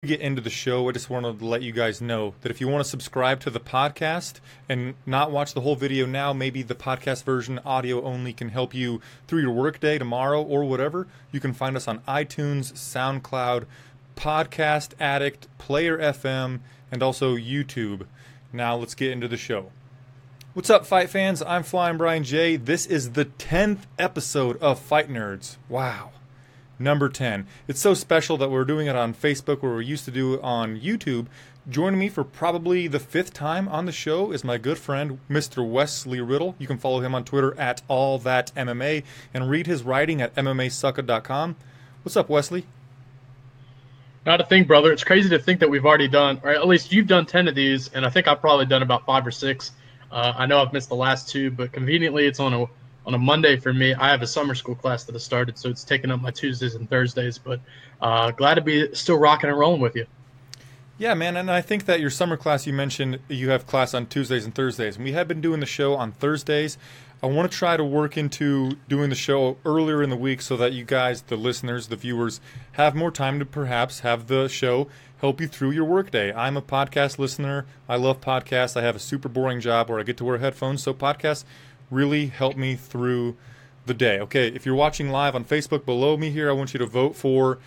Get into the show, I just wanted to let you guys know that if you want to subscribe to the podcast and not watch the whole video now, maybe the podcast version audio only can help you through your workday tomorrow or whatever, you can find us on iTunes, SoundCloud, Podcast Addict, Player FM, and also YouTube. Now let's get into the show. What's up, fight fans? I'm Flyin Brian J. This is the 10th episode of Fight Nerds. Wow. Number 10. It's so special that we're doing it on Facebook where we used to do it on YouTube. Joining me for probably the 5th time on the show is my good friend, Mr. Wesley Riddle. You can follow him on Twitter at AllThatMMA and read his writing at MMAsucka.com. What's up, Wesley? Not a thing, brother. It's crazy to think that we've already done, or at least you've done 10 of these, and I think I've probably done about 5 or 6. I know I've missed the last 2, but conveniently it's on a Monday for me. I have a summer school class that has started, so it's taking up my Tuesdays and Thursdays, but glad to be still rocking and rolling with you. Yeah, man, and I think that your summer class, you mentioned you have class on Tuesdays and Thursdays, and we have been doing the show on Thursdays. I want to try to work into doing the show earlier in the week so that you guys, the listeners, the viewers, have more time to perhaps have the show help you through your workday. I'm a podcast listener. I love podcasts. I have a super boring job where I get to wear headphones, so podcasts really help me through the day. Okay, if you're watching live on Facebook below me here, I want you to vote for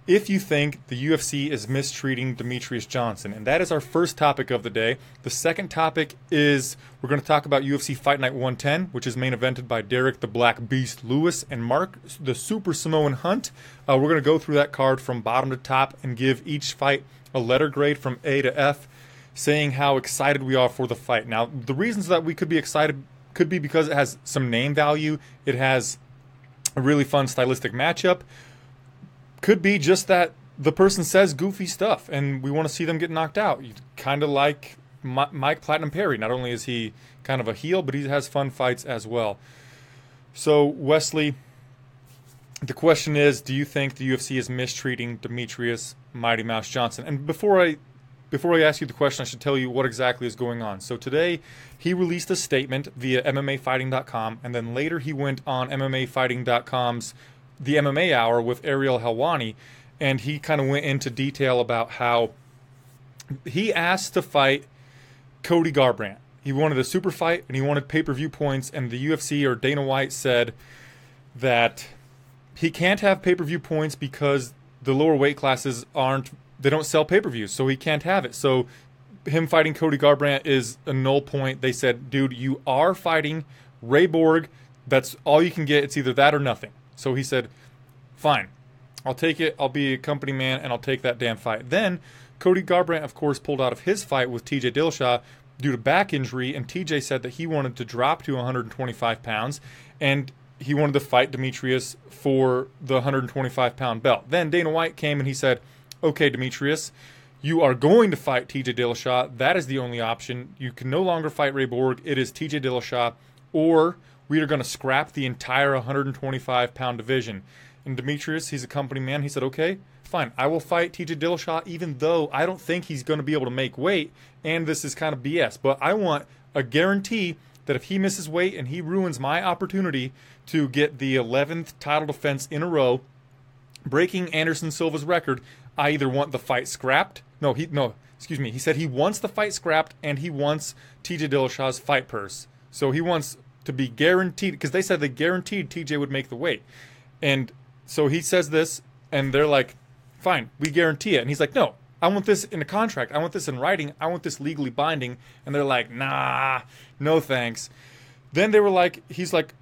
if you think the UFC is mistreating Demetrious Johnson. And that is our first topic of the day. The second topic is we're going to talk about UFC Fight Night 110, which is main evented by Derrick the Black Beast Lewis and Mark the Super Samoan Hunt. We're going to go through that card from bottom to top and give each fight a letter grade from A to F, saying how excited we are for the fight. Now, the reasons that we could be excited could be because it has some name value. It has a really fun stylistic matchup. Could be just that the person says goofy stuff and we want to see them get knocked out. Kind of like Mike Platinum Perry. Not only is he kind of a heel, but he has fun fights as well. So, Wesley, the question is, do you think the UFC is mistreating Demetrious Mighty Mouse Johnson? And before I ask you the question, I should tell you what exactly is going on. So today, he released a statement via MMAfighting.com, and then later he went on MMAfighting.com's The MMA Hour with Ariel Helwani, and he kind of went into detail about how he asked to fight Cody Garbrandt. He wanted a super fight, and he wanted pay-per-view points, and the UFC or Dana White said that he can't have pay-per-view points because the lower weight classes they don't sell pay-per-views, so he can't have it. So him fighting Cody Garbrandt is a null point. They said, dude, you are fighting Ray Borg. That's all you can get. It's either that or nothing. So he said, fine, I'll take it. I'll be a company man, and I'll take that damn fight. Then Cody Garbrandt, of course, pulled out of his fight with TJ Dillashaw due to back injury, and TJ said that he wanted to drop to 125 pounds, and he wanted to fight Demetrious for the 125-pound belt. Then Dana White came and he said, okay, Demetrious, you are going to fight TJ Dillashaw. That is the only option. You can no longer fight Ray Borg. It is TJ Dillashaw, or we are going to scrap the entire 125-pound division. And Demetrious, he's a company man. He said, okay, fine. I will fight TJ Dillashaw, even though I don't think he's going to be able to make weight, and this is kind of BS. But I want a guarantee that if he misses weight and he ruins my opportunity to get the 11th title defense in a row, breaking Anderson Silva's record, I either want the fight scrapped. He said he wants the fight scrapped and he wants TJ Dillashaw's fight purse. So he wants to be guaranteed, because they said they guaranteed TJ would make the weight. And so he says this, and they're like, fine, we guarantee it. And he's like, no, I want this in a contract. I want this in writing. I want this legally binding. And they're like, nah, no thanks. Then they were like, he's like,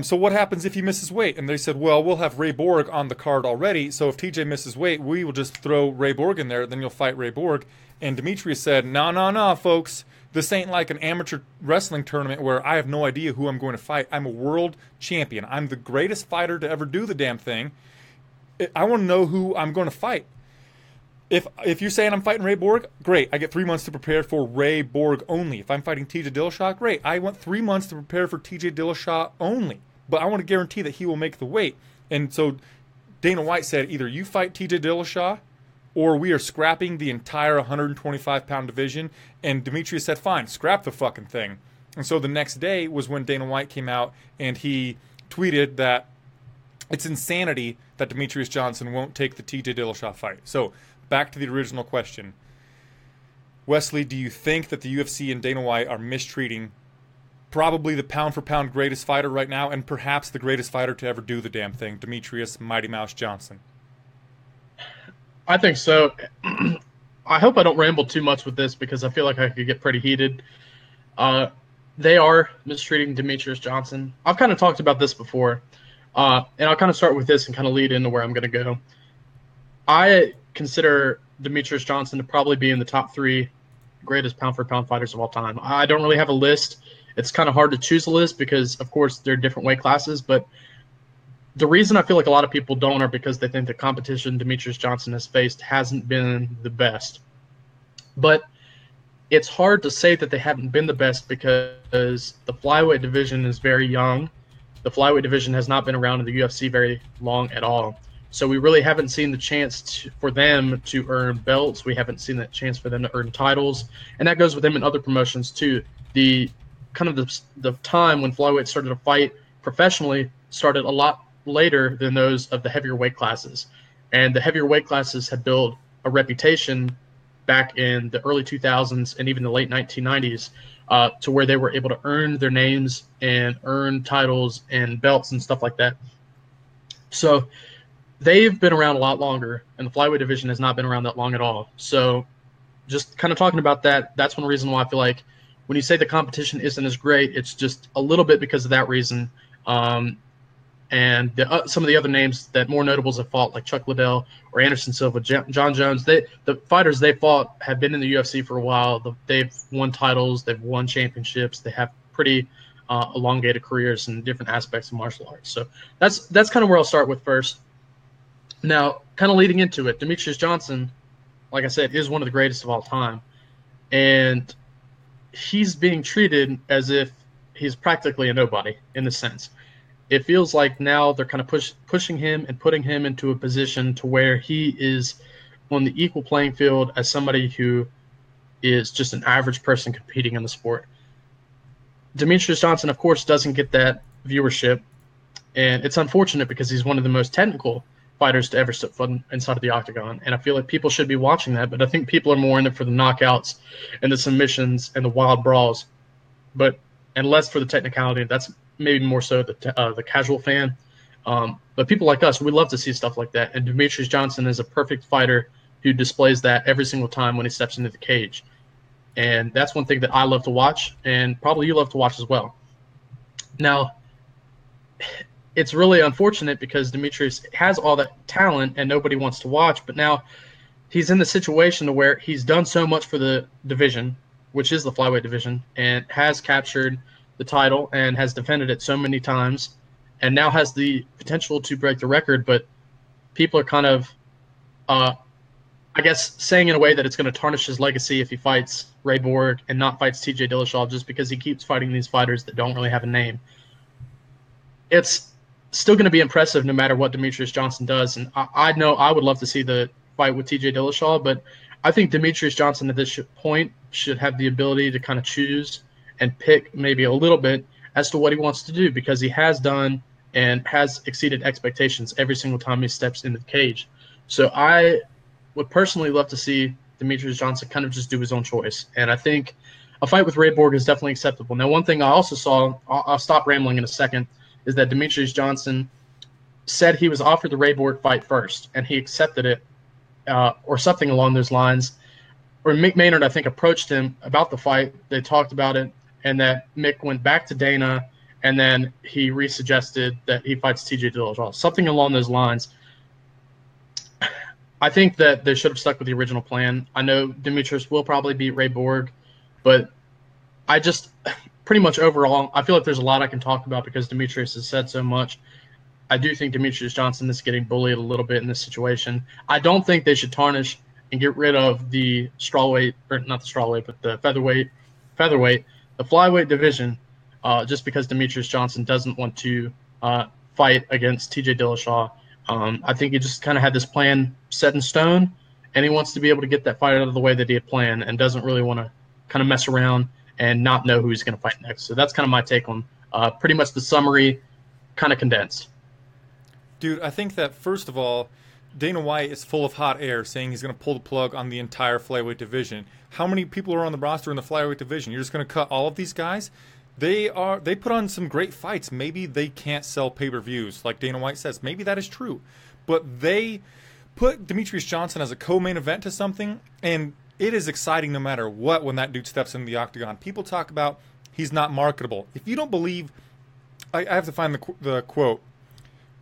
so what happens if he misses weight? And they said, well, we'll have Ray Borg on the card already, so if TJ misses weight, we will just throw Ray Borg in there, then you'll fight Ray Borg. And Demetrious said, no, folks. This ain't like an amateur wrestling tournament where I have no idea who I'm going to fight. I'm a world champion. I'm the greatest fighter to ever do the damn thing. I want to know who I'm going to fight. If you're saying I'm fighting Ray Borg, great. I get 3 months to prepare for Ray Borg only. If I'm fighting TJ Dillashaw, great. I want 3 months to prepare for TJ Dillashaw only. But I want to guarantee that he will make the weight. And so Dana White said, either you fight TJ Dillashaw or we are scrapping the entire 125-pound division. And Demetrious said, fine, scrap the fucking thing. And so the next day was when Dana White came out and he tweeted that it's insanity that Demetrious Johnson won't take the TJ Dillashaw fight. So back to the original question. Wesley, do you think that the UFC and Dana White are mistreating probably the pound-for-pound greatest fighter right now, and perhaps the greatest fighter to ever do the damn thing, Demetrious Mighty Mouse Johnson? I think so. I hope I don't ramble too much with this because I feel like I could get pretty heated. They are mistreating Demetrious Johnson. I've kind of talked about this before, and I'll kind of start with this and kind of lead into where I'm going to go. I consider Demetrious Johnson to probably be in the top 3 greatest pound-for-pound fighters of all time. I don't really have a list. It's kind of hard to choose a list because, of course, there are different weight classes. But the reason I feel like a lot of people don't are because they think the competition Demetrious Johnson has faced hasn't been the best. But it's hard to say that they haven't been the best because the flyweight division is very young. The flyweight division has not been around in the UFC very long at all. So we really haven't seen the chance for them to earn belts. We haven't seen that chance for them to earn titles. And that goes with them in other promotions too. The time when flyweight started to fight professionally started a lot later than those of the heavier weight classes. And the heavier weight classes had built a reputation back in the early 2000s and even the late 1990s to where they were able to earn their names and earn titles and belts and stuff like that. So they've been around a lot longer, and the flyweight division has not been around that long at all. So just kind of talking about that, that's one reason why I feel like when you say the competition isn't as great, it's just a little bit because of that reason. And some of the other names that more notables have fought, like Chuck Liddell or Anderson Silva, John Jones, the fighters they fought have been in the UFC for a while. They've won titles, they've won championships, they have pretty elongated careers in different aspects of martial arts. So that's kind of where I'll start with first. Now, kind of leading into it, Demetrious Johnson, like I said, is one of the greatest of all time. And he's being treated as if he's practically a nobody in a sense. It feels like now they're kind of pushing him and putting him into a position to where he is on the equal playing field as somebody who is just an average person competing in the sport. Demetrious Johnson, of course, doesn't get that viewership, and it's unfortunate because he's one of the most technical fighters to ever step foot inside of the octagon, and I feel like people should be watching that, but I think people are more in it for the knockouts and the submissions and the wild brawls, and less for the technicality. That's maybe more so the casual fan. But people like us, we love to see stuff like that. And Demetrious Johnson is a perfect fighter who displays that every single time when he steps into the cage. And that's one thing that I love to watch, and probably you love to watch as well. Now, it's really unfortunate because Demetrious has all that talent and nobody wants to watch, but now he's in the situation to where he's done so much for the division, which is the flyweight division, and has captured the title and has defended it so many times and now has the potential to break the record, but people are kind of, I guess, saying in a way that it's going to tarnish his legacy if he fights Ray Borg and not fights TJ Dillashaw just because he keeps fighting these fighters that don't really have a name. It's still going to be impressive no matter what Demetrious Johnson does, and I know I would love to see the fight with TJ Dillashaw, but I think Demetrious Johnson at this point should have the ability to kind of choose and pick maybe a little bit as to what he wants to do, because he has done and has exceeded expectations every single time he steps into the cage. So I would personally love to see Demetrious Johnson kind of just do his own choice. And I think a fight with Ray Borg is definitely acceptable. Now, one thing I also saw, I'll stop rambling in a second, is that Demetrious Johnson said he was offered the Ray Borg fight first, and he accepted it, or something along those lines. Or Mick Maynard, I think, approached him about the fight. They talked about it, and that Mick went back to Dana, and then he resuggested that he fights TJ Dillashaw, something along those lines. I think that they should have stuck with the original plan. I know Demetrious will probably beat Ray Borg, but I just pretty much overall, I feel like there's a lot I can talk about because Demetrious has said so much. I do think Demetrious Johnson is getting bullied a little bit in this situation. I don't think they should tarnish and get rid of the strawweight, or not the strawweight, but the featherweight, the flyweight division, just because Demetrious Johnson doesn't want to fight against TJ Dillashaw. I think he just kind of had this plan set in stone, and he wants to be able to get that fight out of the way that he had planned and doesn't really want to kind of mess around and not know who he's going to fight next. So that's kind of my take on pretty much the summary, kind of condensed. Dude, I think that, first of all, Dana White is full of hot air, saying he's going to pull the plug on the entire flyweight division. How many people are on the roster in the flyweight division? You're just going to cut all of these guys? They put on some great fights. Maybe they can't sell pay-per-views, like Dana White says. Maybe that is true. But they put Demetrious Johnson as a co-main event to something, and it is exciting no matter what when that dude steps into the octagon. People talk about he's not marketable. If you don't believe, I have to find the quote.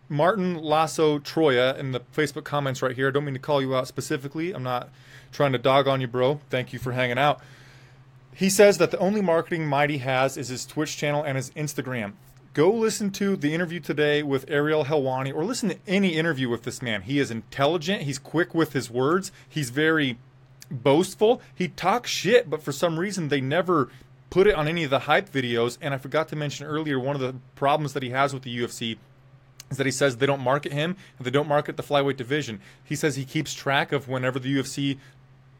Martin Lasso Troya in the Facebook comments right here. I don't mean to call you out specifically. I'm not trying to dog on you, bro. Thank you for hanging out. He says that the only marketing Mighty has is his Twitch channel and his Instagram. Go listen to the interview today with Ariel Helwani, or listen to any interview with this man. He is intelligent. He's quick with his words. He's very boastful. He talks shit, but for some reason they never put it on any of the hype videos. And I forgot to mention earlier, one of the problems that he has with the UFC is that he says they don't market him and they don't market the flyweight division. He says he keeps track of whenever the UFC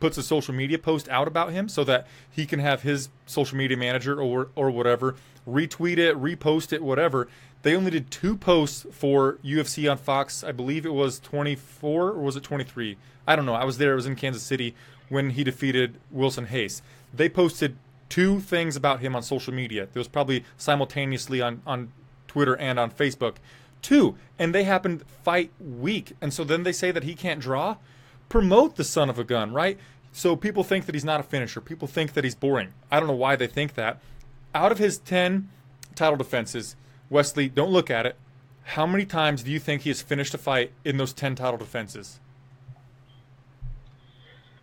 puts a social media post out about him so that he can have his social media manager or whatever retweet it, repost it, whatever. They only did 2 posts for UFC on Fox. I believe it was 24 or was it 23? I don't know. I was there. It was in Kansas City when he defeated Wilson Hayes. They posted 2 things about him on social media. There was probably simultaneously on Twitter and on Facebook. 2, and they happened fight week. And so then they say that he can't draw. Promote the son of a gun, right? So people think that he's not a finisher. People think that he's boring. I don't know why they think that. Out of his 10 title defenses, Wesley, don't look at it. How many times do you think he has finished a fight in those 10 title defenses?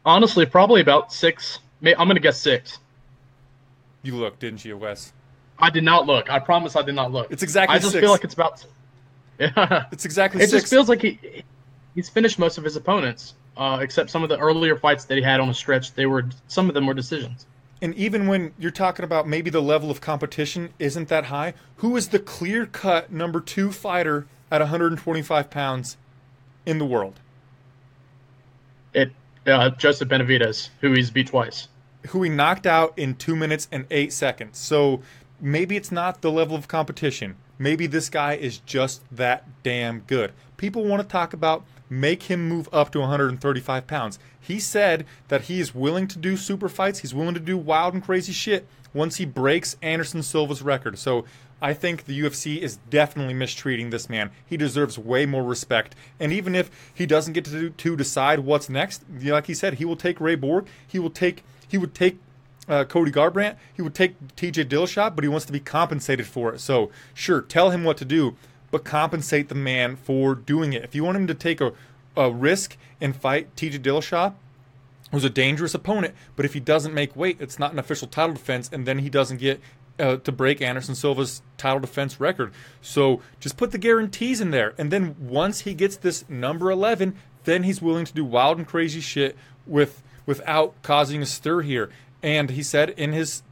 Honestly, probably about 6. I'm going to guess 6. You looked, didn't you, Wes? I did not look. I promise I did not look. It's exactly 6. I just feel like it's about... Yeah. It's exactly 6. It just feels like he's finished most of his opponents, except some of the earlier fights that he had on a stretch. Some of them were decisions. And even when you're talking about maybe the level of competition isn't that high, who is the clear-cut number 2 fighter at 125 pounds in the world? Joseph Benavidez, who he's beat twice. Who he knocked out in 2 minutes and 8 seconds. So maybe it's not the level of competition. Maybe this guy is just that damn good. People want to talk about make him move up to 135 pounds. He said that he is willing to do super fights. He's willing to do wild and crazy shit once he breaks Anderson Silva's record. So I think the UFC is definitely mistreating this man. He deserves way more respect. And even if he doesn't get to decide what's next, like he said, he will take Ray Borg. He would take Cody Garbrandt. He would take TJ Dillashaw, but he wants to be compensated for it. So sure, tell him what to do, but compensate the man for doing it. If you want him to take a risk and fight TJ Dillashaw, who's a dangerous opponent, but if he doesn't make weight, it's not an official title defense, and then he doesn't get to break Anderson Silva's title defense record. So just put the guarantees in there, and then once he gets this number 11, then he's willing to do wild and crazy shit without causing a stir here. And he said in his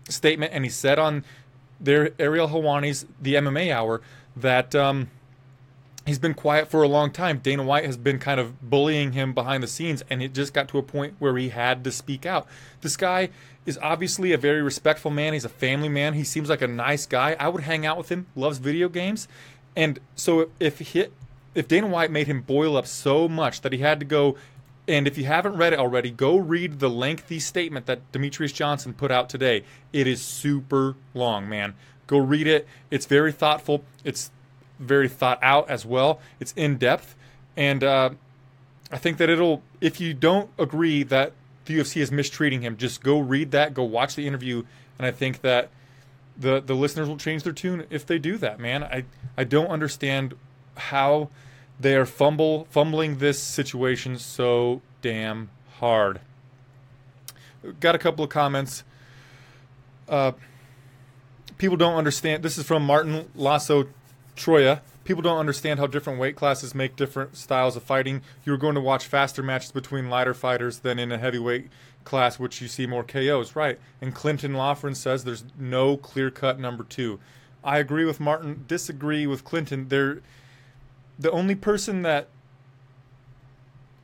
statement, and he said on Ariel Helwani's The MMA Hour, that he's been quiet for a long time. Dana White has been kind of bullying him behind the scenes, and it just got to a point where he had to speak out. This guy is obviously a very respectful man. He's a family man. He seems like a nice guy. I would hang out with him, loves video games. And so if Dana White made him boil up so much that he had to go, and if you haven't read it already, go read the lengthy statement that Demetrious Johnson put out today. It is super long, man. Go read it. It's very thoughtful. It's very thought out as well. It's in depth. And I think that if you don't agree that the UFC is mistreating him, just go read that, go watch the interview. And I think that the listeners will change their tune if they do that, man. I don't understand how they are fumbling this situation so damn hard. Got a couple of comments. People don't understand. This is from Martin Lasso Troya. People don't understand how different weight classes make different styles of fighting. You're going to watch faster matches between lighter fighters than in a heavyweight class, which you see more KOs. Right. And Clinton Loughran says there's no clear-cut number 2. I agree with Martin, disagree with Clinton. The only person that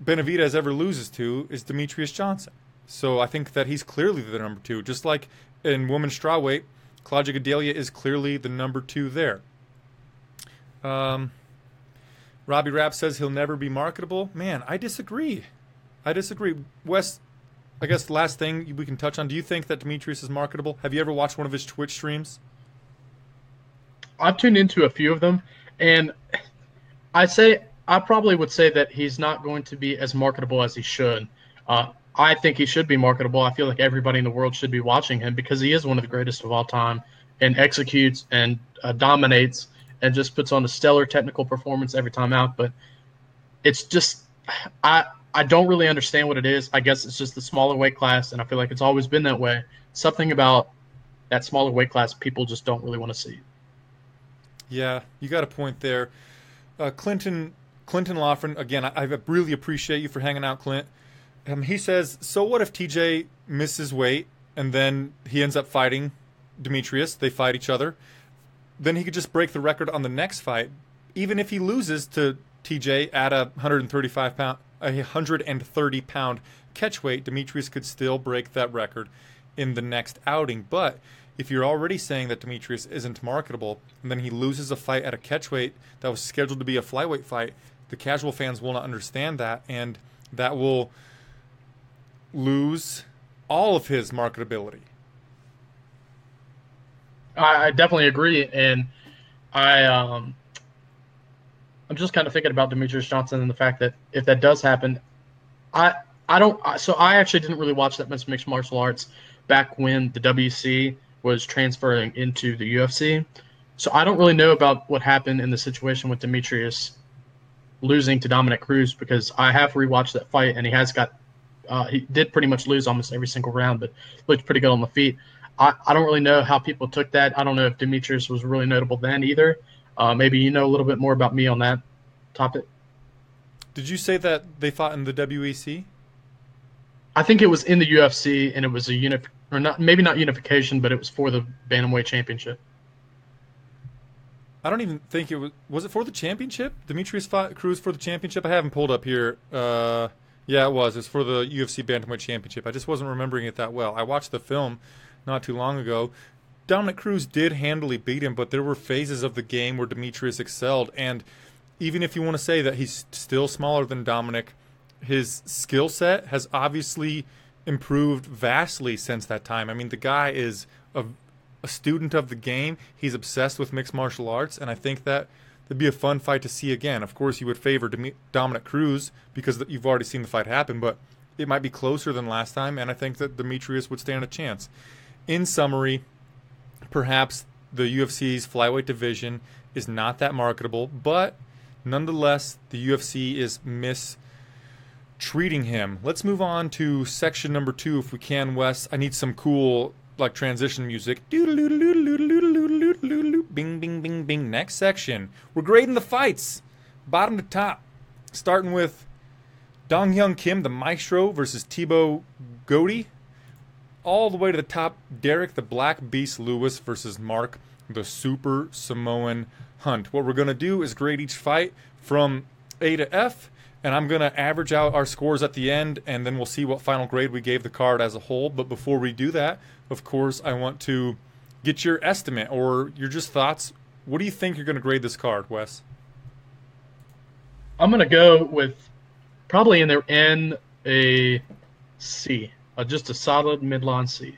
Benavidez ever loses to is Demetrious Johnson. So I think that he's clearly the number 2. Just like in women's strawweight, Claudia Gadelha is clearly the number 2 there. Robbie Rapp says he'll never be marketable. Man, I disagree. Wes, I guess the last thing we can touch on, do you think that Demetrious is marketable? Have you ever watched one of his Twitch streams? I've tuned into a few of them, and I probably would say that he's not going to be as marketable as he should. I think he should be marketable. I feel like everybody in the world should be watching him because he is one of the greatest of all time and executes and dominates and just puts on a stellar technical performance every time out. But it's just I don't really understand what it is. I guess it's just the smaller weight class, and I feel like it's always been that way. Something about that smaller weight class people just don't really want to see. Yeah, you got a point there. Clinton Lofren, again, I really appreciate you for hanging out, Clint. He says, so what if TJ misses weight and then he ends up fighting Demetrious? They fight each other. Then he could just break the record on the next fight. Even if he loses to TJ at a 130-pound catch weight, Demetrious could still break that record in the next outing. But if you're already saying that Demetrious isn't marketable, and then he loses a fight at a catchweight that was scheduled to be a flyweight fight, the casual fans will not understand that, and that will lose all of his marketability. I definitely agree, and I'm just kind of thinking about Demetrious Johnson and the fact that if that does happen, I actually didn't really watch that much mixed martial arts back when the WC was transferring into the UFC. So I don't really know about what happened in the situation with Demetrious losing to Dominic Cruz because I have rewatched that fight and he did pretty much lose almost every single round, but looked pretty good on the feet. I don't really know how people took that. I don't know if Demetrious was really notable then either. Maybe you know a little bit more about me on that topic. Did you say that they fought in the WEC? I think it was in the UFC, and it was maybe not unification, but it was for the Bantamweight Championship. I don't even think it was. Was it for the championship? Demetrious fought Cruz for the championship? I haven't pulled up here. Yeah, it was. It's for the UFC Bantamweight Championship. I just wasn't remembering it that well. I watched the film not too long ago. Dominic Cruz did handily beat him, but there were phases of the game where Demetrious excelled. And even if you want to say that he's still smaller than Dominic, his skill set has obviously improved vastly since that time. I mean, the guy is a student of the game. He's obsessed with mixed martial arts, and I think that it'd be a fun fight to see again. Of course, you would favor Dominic Cruz because you've already seen the fight happen, but it might be closer than last time, and I think that Demetrious would stand a chance. In summary, perhaps the UFC's flyweight division is not that marketable, but nonetheless, the UFC is mistreating him. Let's move on to section number 2 if we can, Wes. I need some cool transition music. Bing, bing, bing, bing. Next section. We're grading the fights, bottom to top, starting with Dong Hyun Kim, the Maestro, versus Thibaut Gouti. All the way to the top, Derrick the Black Beast Lewis versus Mark the Super Samoan Hunt. What we're going to do is grade each fight from A to F, and I'm going to average out our scores at the end, and then we'll see what final grade we gave the card as a whole. But before we do that, of course, I want to get your estimate or your just thoughts. What do you think you're going to grade this card, Wes? I'm going to go with probably in a C. Just a solid midline C.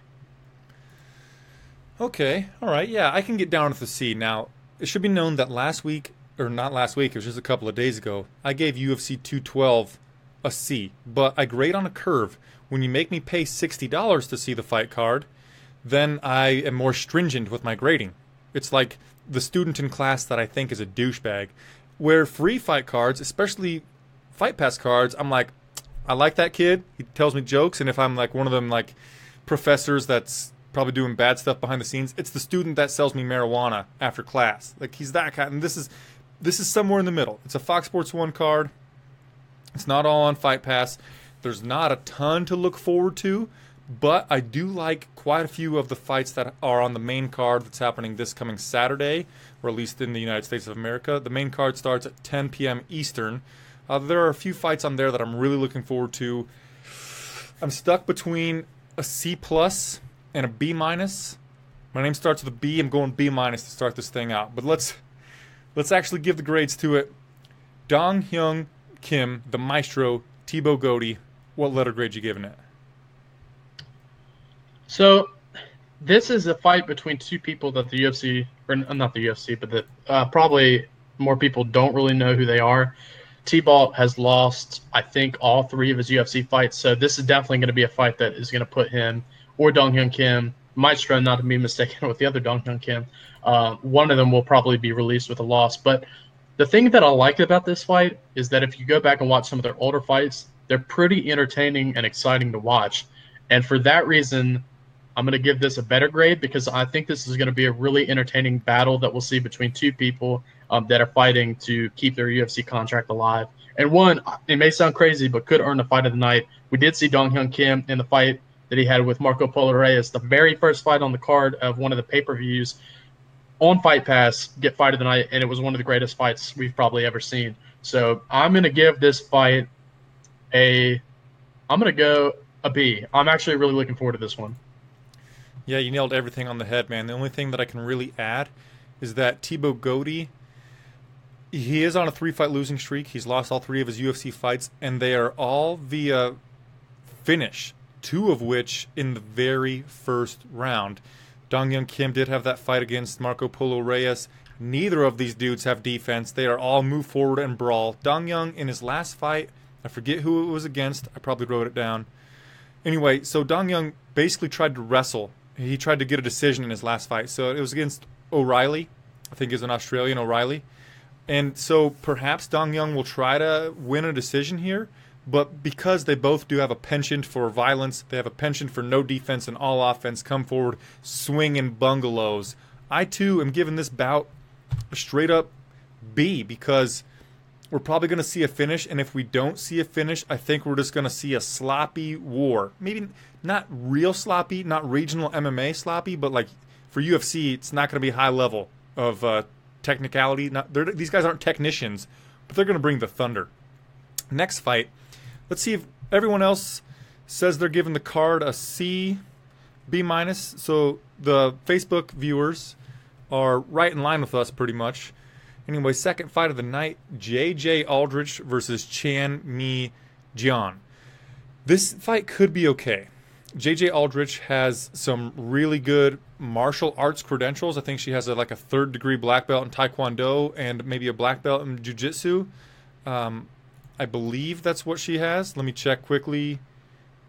Okay, all right, yeah, I can get down with the C. Now, it should be known that last week, or not last week, it was just a couple of days ago, I gave UFC 212 a C, but I grade on a curve. When you make me pay $60 to see the fight card, then I am more stringent with my grading. It's like the student in class that I think is a douchebag. Where free fight cards, especially Fight Pass cards, I'm like, I like that kid. He tells me jokes, and if I'm like one of them professors that's probably doing bad stuff behind the scenes, it's the student that sells me marijuana after class. Like, he's that kind. And this is somewhere in the middle. It's a Fox Sports 1 card. It's not all on Fight Pass. There's not a ton to look forward to, but I do like quite a few of the fights that are on the main card that's happening this coming Saturday, or at least in the United States of America. The main card starts at 10 p.m. Eastern. There are a few fights on there that I'm really looking forward to. I'm stuck between a C+ and a B-. My name starts with a B. I'm going B- to start this thing out. But let's actually give the grades to it. Dong Hyun Kim, the Maestro, Thibaut Gody. What letter grade you giving it? So this is a fight between two people that the UFC, or not the UFC, but that probably more people don't really know who they are. Thibaut has lost, I think, all 3 of his UFC fights, so this is definitely going to be a fight that is going to put him, or Dong Hyun Kim, Maestro, not to be mistaken with the other Dong Hyun Kim, one of them will probably be released with a loss. But the thing that I like about this fight is that if you go back and watch some of their older fights, they're pretty entertaining and exciting to watch. And for that reason, I'm going to give this a better grade because I think this is going to be a really entertaining battle that we'll see between two people that are fighting to keep their UFC contract alive. And one, it may sound crazy, but could earn the fight of the night. We did see Dong Hyun Kim in the fight that he had with Marco Polo Reyes, the very first fight on the card of one of the pay-per-views on Fight Pass, get fight of the night, and it was one of the greatest fights we've probably ever seen. So I'm going to give this fight I'm going to go a B. I'm actually really looking forward to this one. Yeah, you nailed everything on the head, man. The only thing that I can really add is that Thibaut Gody, he is on a 3-fight losing streak. He's lost all 3 of his UFC fights, and they are all via finish, 2 of which in the very first round. Dong Hyun Kim did have that fight against Marco Polo Reyes. Neither of these dudes have defense. They are all move forward and brawl. Dong Hyun, in his last fight, I forget who it was against. I probably wrote it down. Anyway, so Dong Hyun basically tried to wrestle. He tried to get a decision in his last fight. So it was against O'Reilly. I think he's an Australian, O'Reilly. And so perhaps Dong Hyun will try to win a decision here. But because they both do have a penchant for violence, they have a penchant for no defense and all offense, come forward, swinging bungalows. I, too, am giving this bout a straight-up B because we're probably going to see a finish. And if we don't see a finish, I think we're just going to see a sloppy war. Maybe not real sloppy, not regional MMA sloppy, but like for UFC, it's not going to be high level of technicality. These guys aren't technicians, but they're going to bring the thunder. Next fight. Let's see if everyone else says they're giving the card a C, B-. So the Facebook viewers are right in line with us pretty much. Anyway, second fight of the night, Jayjay Aldrich versus Chan Mi Jian. This fight could be okay. Jayjay Aldrich has some really good martial arts credentials. I think she has a 3rd-degree black belt in Taekwondo and maybe a black belt in Jiu-Jitsu. I believe that's what she has. Let me check quickly.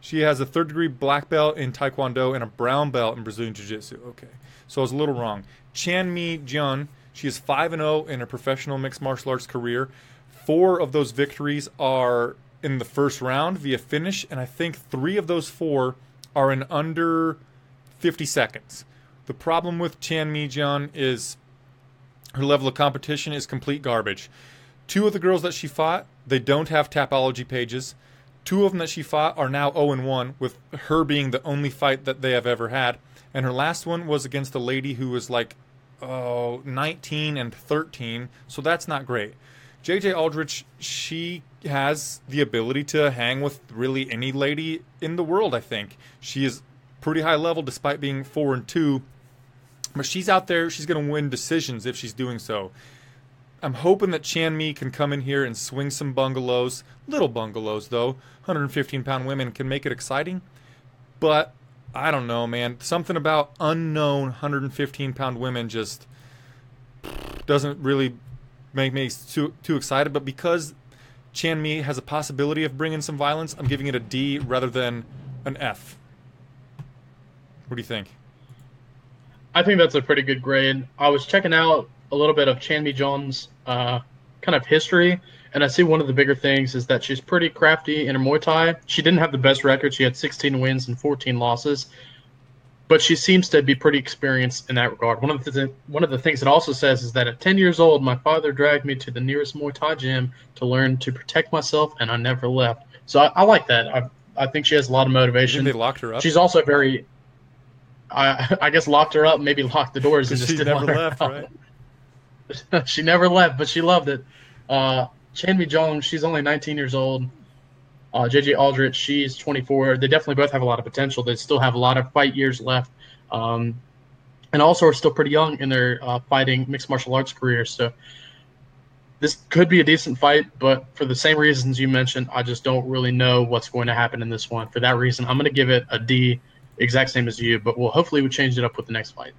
She has a 3rd-degree black belt in Taekwondo and a brown belt in Brazilian Jiu-Jitsu. Okay, so I was a little wrong. Chan Mi Jian, she is 5-0 in her professional mixed martial arts career. 4 of those victories are in the first round via finish, and I think 3 of those 4 are in under 50 seconds. The problem with Chan Mi Jian is her level of competition is complete garbage. 2 of the girls that she fought, they don't have Tapology pages. 2 of them that she fought are now 0-1, with her being the only fight that they have ever had. And her last one was against a lady who was 19-13, so that's not great. Jayjay Aldrich, she has the ability to hang with really any lady in the world, I think. She is pretty high level despite being 4-2. But she's out there, she's going to win decisions if she's doing so. I'm hoping that Chan Mi can come in here and swing some bungalows. Little bungalows, though. 115-pound women can make it exciting. But I don't know, man. Something about unknown 115-pound women just doesn't really make me too excited. But because Chan Mi has a possibility of bringing some violence, I'm giving it a D rather than an F. What do you think? I think that's a pretty good grade. I was checking out a little bit of Chan Mi Jian's kind of history, and I see one of the bigger things is that she's pretty crafty in her Muay Thai. She didn't have the best record. She had 16 wins and 14 losses, but she seems to be pretty experienced in that regard. One of the things it also says is that at 10 years old, my father dragged me to the nearest Muay Thai gym to learn to protect myself, and I never left. So I like that. I think she has a lot of motivation. They locked her up? She's also very, I guess, locked her up, maybe locked the doors and just she didn't never let her left, out. right? She never left, but she loved it. Chan Mi Jian, she's only 19 years old. Jayjay Aldrich, she's 24. They definitely both have a lot of potential. They still have a lot of fight years left. And also are still pretty young in their fighting mixed martial arts careers. So This could be a decent fight, but for the same reasons you mentioned, I just don't really know what's going to happen in this one. For that reason, I'm going to give it a D, exact same as you, but hopefully we'll change it up with the next fight.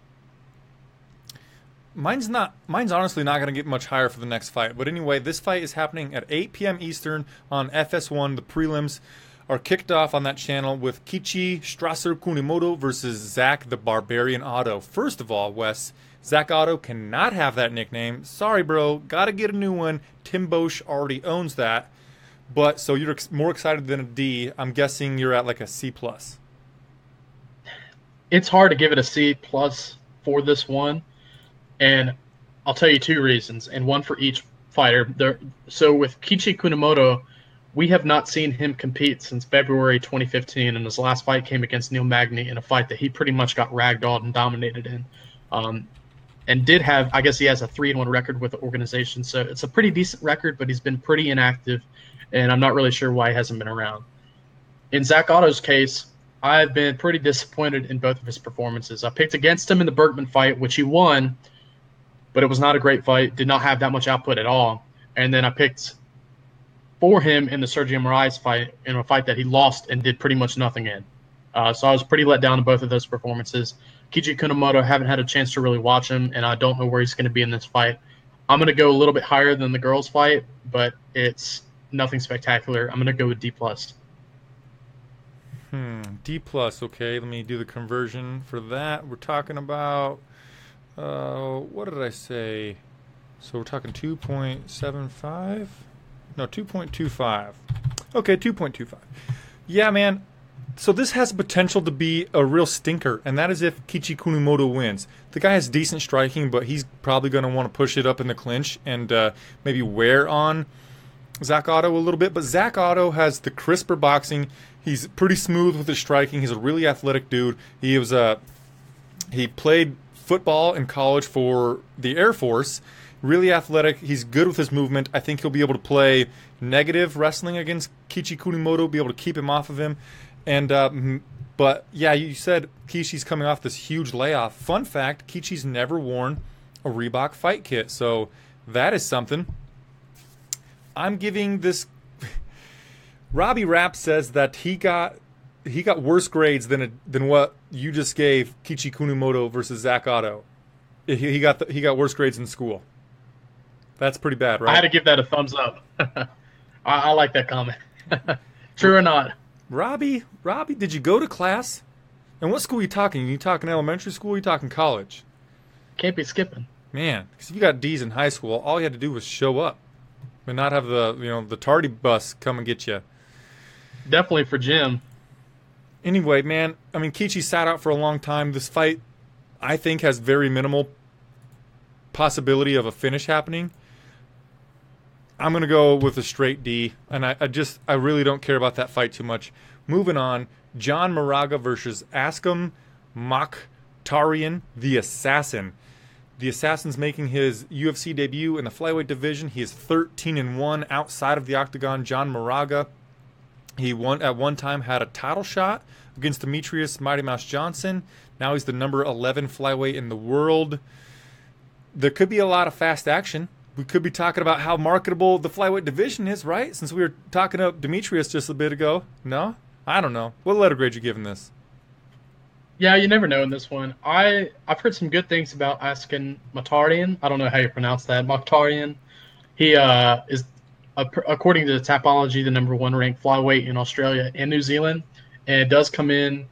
Mine's honestly not going to get much higher for the next fight. But anyway, this fight is happening at 8 p.m. Eastern on FS1. The prelims are kicked off on that channel with Kichi Strasser Kunimoto versus Zach the Barbarian Otto. First of all, Wes, Zach Otto cannot have that nickname. Sorry, bro. Got to get a new one. Tim Bosch already owns that. But so you're more excited than a D. I'm guessing you're at like a C+. It's hard to give it a C+ for this one. And I'll tell you two reasons, and one for each fighter. So with Kichi Kunimoto, we have not seen him compete since February 2015, and his last fight came against Neil Magny in a fight that he pretty much got ragdolled and dominated in. And did have, I guess he has a 3-1 record with the organization, so it's a pretty decent record, but he's been pretty inactive, and I'm not really sure why he hasn't been around. In Zach Otto's case, I've been pretty disappointed in both of his performances. I picked against him in the Bergman fight, which he won, but it was not a great fight, did not have that much output at all. And then I picked for him in the Sergio Moraes fight, in a fight that he lost and did pretty much nothing in. So I was pretty let down in both of those performances. Kichi Kunimoto, haven't had a chance to really watch him, and I don't know where he's going to be in this fight. I'm going to go a little bit higher than the girls' fight, but it's nothing spectacular. I'm going to go with D+. D+, okay. Let me do the conversion for that. We're talking about, what did I say? So we're talking 2.75? No, 2.25. Okay, 2.25. Yeah, man. So this has potential to be a real stinker, and that is if Kichi Kunimoto wins. The guy has decent striking, but he's probably going to want to push it up in the clinch and maybe wear on Zach Otto a little bit. But Zach Otto has the crisper boxing. He's pretty smooth with his striking. He's a really athletic dude. He played football in college for the Air Force. Really athletic. He's good with his movement. I think he'll be able to play negative wrestling against Kichi Kunimoto, be able to keep him off of him. And but yeah, you said Kichi's coming off this huge layoff. Fun fact, Kichi's never worn a Reebok fight kit, so that is something. I'm giving this. Robbie Rapp says that he got worse grades than what you just gave Kichi Kunimoto versus Zach Otto. He got worse grades in school. That's pretty bad, right? I had to give that a thumbs up. I like that comment. True or not? Robbie, did you go to class? And what school are you talking? Are you talking elementary school or are you talking college? Can't be skipping. Man, because if you got D's in high school, all you had to do was show up and not have the tardy bus come and get you. Definitely for Jim. Anyway, man, I mean, Kichi sat out for a long time. This fight, I think, has very minimal possibility of a finish happening. I'm going to go with a straight D, and I really don't care about that fight too much. Moving on, John Moraga versus Askham Mokhtarian, the Assassin. The Assassin's making his UFC debut in the flyweight division. He is 13-1 outside of the octagon. John Moraga, he at one time had a title shot against Demetrious Mighty Mouse Johnson. Now he's the number 11 flyweight in the world. There could be a lot of fast action. We could be talking about how marketable the flyweight division is, right? Since we were talking up Demetrious just a bit ago. No? I don't know. What letter grade you giving this? Yeah, you never know in this one. I've heard some good things about Askham Mokhtarian. I don't know how you pronounce that. Mokhtarian. He is, according to the Tapology, the number 1 ranked flyweight in Australia and New Zealand. And it does come in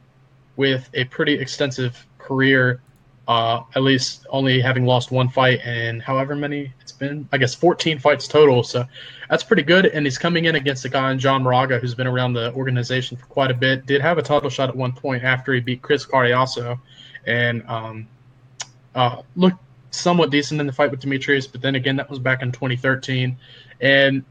with a pretty extensive career, at least only having lost 1 fight and however many it's been, I guess 14 fights total. So that's pretty good. And he's coming in against a guy in John Moraga who's been around the organization for quite a bit. Did have a title shot at one point after he beat Chris Carriasso and looked somewhat decent in the fight with Demetrious. But then again, that was back in 2013. And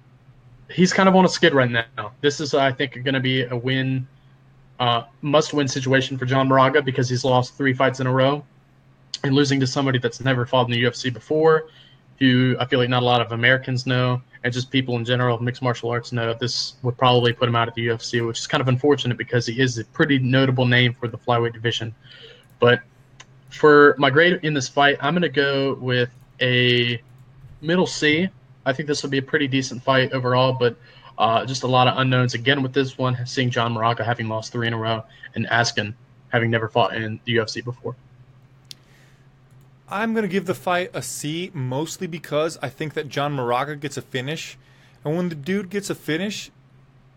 he's kind of on a skid right now. This is, I think, going to be a must-win situation for John Moraga because he's lost 3 fights in a row. And losing to somebody that's never fought in the UFC before, who I feel like not a lot of Americans know, and just people in general, mixed martial arts know, this would probably put him out of the UFC, which is kind of unfortunate because he is a pretty notable name for the flyweight division. But for my grade in this fight, I'm going to go with a middle C. I think this will be a pretty decent fight overall, but just a lot of unknowns. Again, with this one, seeing John Moraga having lost 3 in a row and Askin having never fought in the UFC before. I'm going to give the fight a C, mostly because I think that John Moraga gets a finish. And when the dude gets a finish,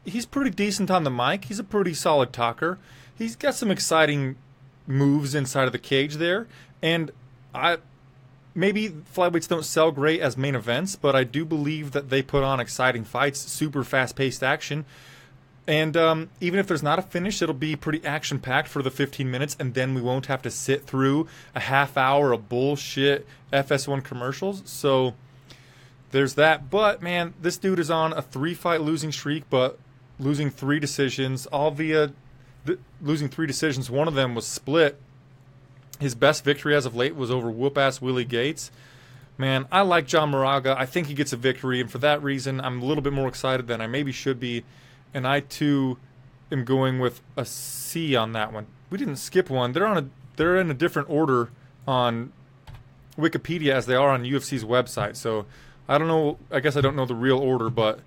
he's pretty decent on the mic. He's a pretty solid talker. He's got some exciting moves inside of the cage there. And maybe flyweights don't sell great as main events, but I do believe that they put on exciting fights, super fast-paced action. And even if there's not a finish, it'll be pretty action-packed for the 15 minutes, and then we won't have to sit through a half hour of bullshit FS1 commercials. So there's that. But, man, this dude is on a 3-fight losing streak, but losing 3 decisions, all via losing 3 decisions. One of them was split. His best victory as of late was over whoop-ass Willie Gates. Man, I like John Moraga. I think he gets a victory, and for that reason, I'm a little bit more excited than I maybe should be. And I, too, am going with a C on that one. We didn't skip one. They're in a different order on Wikipedia as they are on UFC's website. So I don't know. I guess I don't know the real order. But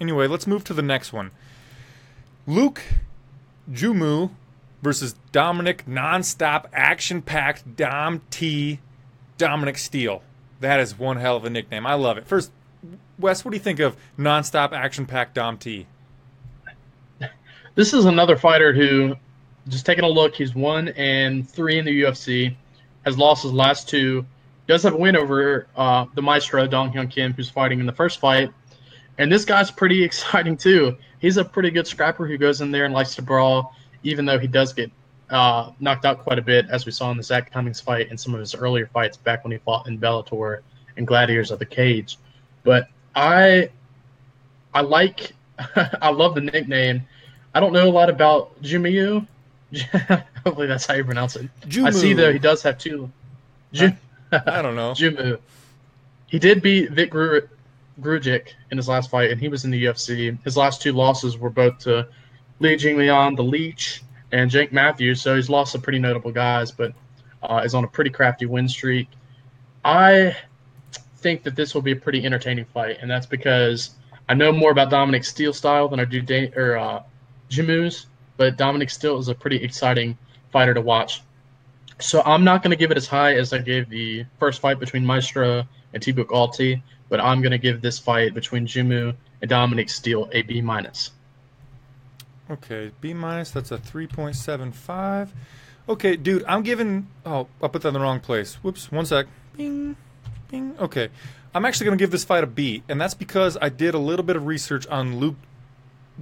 anyway, let's move to the next one. Luke Jumu versus Dominic nonstop action-packed Dom T Dominic Steele. That is one hell of a nickname. I love it. First, Wes, what do you think of nonstop action-packed Dom T? This is another fighter who, just taking a look, he's 1-3 in the UFC, has lost his last 2, does have a win over the Maestro, Dong Hyun Kim, who's fighting in the first fight. And this guy's pretty exciting, too. He's a pretty good scrapper who goes in there and likes to brawl, even though he does get knocked out quite a bit, as we saw in the Zach Cummings fight and some of his earlier fights back when he fought in Bellator and Gladiators of the Cage. But I like I love the nickname. I don't know a lot about Jumu. Hopefully that's how you pronounce it. Jumu. I see though he does have 2. I don't know. Jumu. He did beat Vic Grujic in his last fight, and he was in the UFC. His last 2 losses were both to Li Jingliang, the Leech, and Jake Matthews. So he's lost some pretty notable guys, but is on a pretty crafty win streak. I think that this will be a pretty entertaining fight, and that's because I know more about Dominic Steele style than I do Jimu's, but Dominic Steele is a pretty exciting fighter to watch. So I'm not going to give it as high as I gave the first fight between Maestro and Tibuk Alti, but I'm going to give this fight between Jumu and Dominic Steele a B-. Okay, B-, that's a 3.75. Okay, dude, I'm giving... Oh, I put that in the wrong place. Whoops, one sec. Bing. Okay, I'm actually going to give this fight a B, and that's because I did a little bit of research on Luke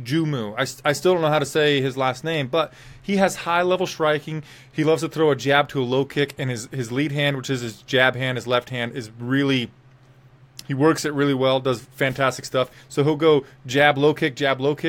Jumu. I still don't know how to say his last name, but he has high-level striking. He loves to throw a jab to a low kick, and his lead hand, which is his jab hand, his left hand, is really... He works it really well, does fantastic stuff. So he'll go jab, low kick,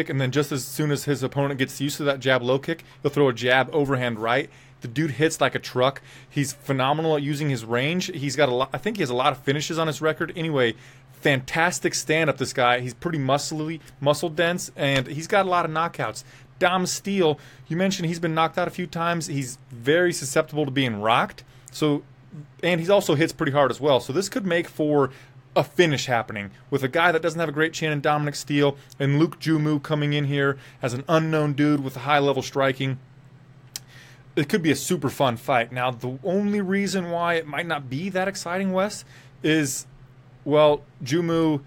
and then just as soon as his opponent gets used to that jab, low kick, he'll throw a jab, overhand right. The dude hits like a truck. He's phenomenal at using his range. He's got a lot. I think he has a lot of finishes on his record. Anyway, fantastic stand-up, this guy. He's pretty muscle dense, and he's got a lot of knockouts. Dom Steele, you mentioned he's been knocked out a few times. He's very susceptible to being rocked. And he also hits pretty hard as well. So this could make for a finish happening with a guy that doesn't have a great chin in Dominic Steele, and Luke Jumu coming in here as an unknown dude with a high-level striking. It could be a super fun fight. Now, the only reason why it might not be that exciting, Wes, is, well, Jumu,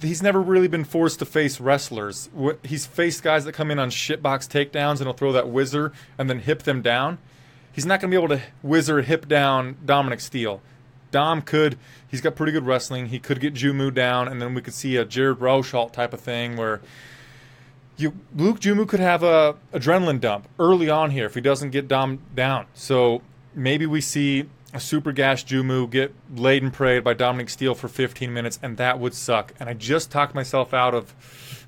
he's never really been forced to face wrestlers. He's faced guys that come in on shitbox takedowns and he'll throw that whizzer and then hip them down. He's not going to be able to whizzer hip down Dominic Steele. Dom could. He's got pretty good wrestling. He could get Jumu down, and then we could see a Jared Rosholt type of thing where Luke Jumu could have a adrenaline dump early on here if he doesn't get Dom down. So maybe we see a super gassed Jumu get laid and prayed by Dominic Steele for 15 minutes, and that would suck. And I just talked myself out of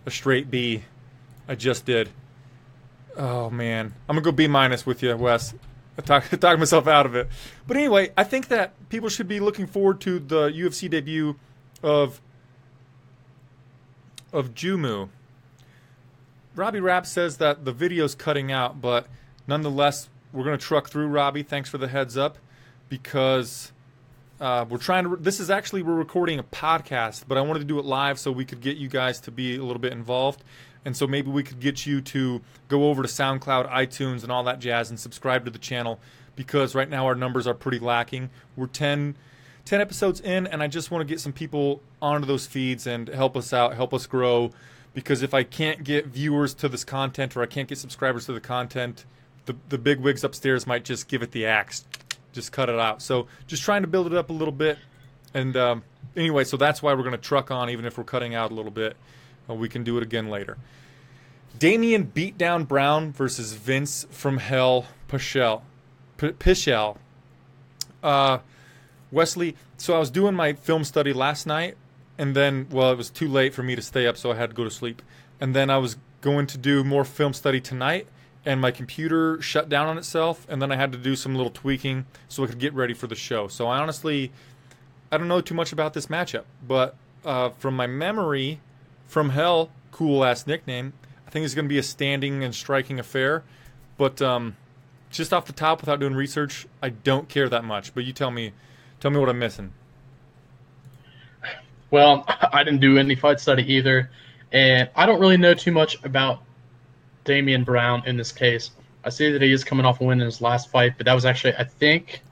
a straight B. I just did. Oh, man. I'm going to go B- with you, Wes. I talked myself out of it. But anyway, I think that people should be looking forward to the UFC debut of Jumu. Robbie Rapp says that the video's cutting out, but nonetheless, we're going to truck through, Robbie. Thanks for the heads up, because This is actually, we're recording a podcast, but I wanted to do it live so we could get you guys to be a little bit involved. And so maybe we could get you to go over to SoundCloud, iTunes, and all that jazz and subscribe to the channel, because right now our numbers are pretty lacking. We're 10 episodes in, and I just want to get some people onto those feeds and help us out, help us grow. Because if I can't get viewers to this content, or I can't get subscribers to the content, the big wigs upstairs might just give it the axe, just cut it out. So just trying to build it up a little bit. And anyway, so that's why we're going to truck on, even if we're cutting out a little bit. We can do it again later. Damian Beatdown Brown versus Vince from Hell Pichel. Wesley, so I was doing my film study last night, and then, well, it was too late for me to stay up, so I had to go to sleep. And then I was going to do more film study tonight, and my computer shut down on itself, and then I had to do some little tweaking so I could get ready for the show. So I don't know too much about this matchup, but from my memory, From Hell, cool-ass nickname, I think it's going to be a standing and striking affair. But just off the top, without doing research, I don't care that much. But you tell me what I'm missing. Well, I didn't do any fight study either, and I don't really know too much about Damian Brown in this case. I see that he is coming off a win in his last fight, but that was actually, I think,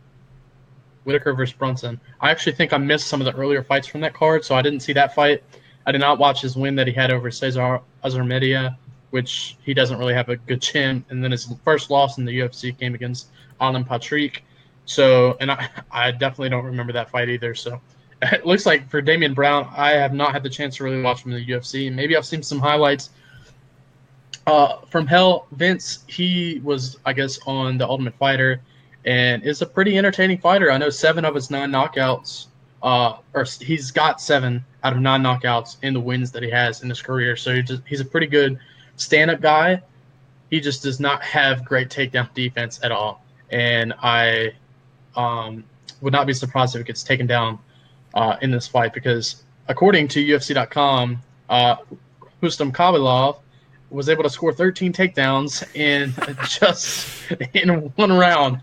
Whitaker versus Brunson. I actually think I missed some of the earlier fights from that card, so I didn't see that fight. I did not watch his win that he had over Cesar Azarmedia, which he doesn't really have a good chin. And then his first loss in the UFC came against Alan Patrick. So, and I definitely don't remember that fight either. So it looks like for Damian Brown, I have not had the chance to really watch him in the UFC. Maybe I've seen some highlights. From Hell, Vince, he was, I guess, on The Ultimate Fighter and is a pretty entertaining fighter. I know 7 of his 9 knockouts, or he's got 7 out of 9 knockouts in the wins that he has in his career. So he's a pretty good stand-up guy. He just does not have great takedown defense at all. And I would not be surprised if it gets taken down in this fight, because according to UFC.com, Rustam Kewlabah was able to score 13 takedowns in one round,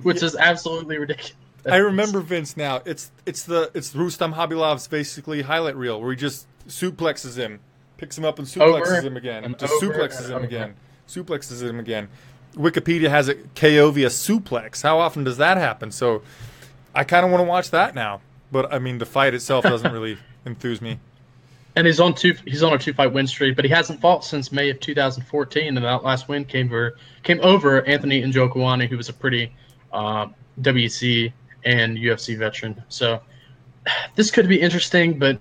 which is absolutely ridiculous. I remember Vince now. It's Rustam Kewlabah's basically highlight reel where he just suplexes him, picks him up and suplexes him again, and just suplexes him again, suplexes him again. Wikipedia has it KO via suplex. How often does that happen? So I kind of want to watch that now. But I mean, the fight itself doesn't really enthuse me. And he's on a 2-fight win streak, but he hasn't fought since May of 2014, and that last win came over Anthony Njokuani, who was a pretty WC and UFC veteran. So this could be interesting, but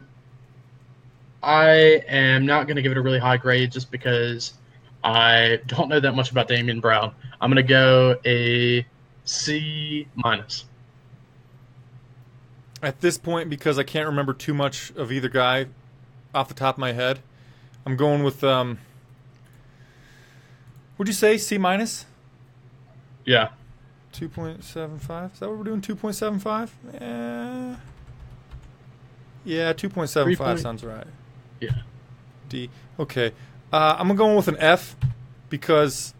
I am not going to give it a really high grade just because I don't know that much about Damian Brown. I'm going to go a C-. At this point, because I can't remember too much of either guy off the top of my head, I'm going with, would you say C-? Yeah. 2.75? Is that what we're doing, 2.75? Yeah, 2.75 sounds right. Yeah. D. Okay. I'm going with an F because,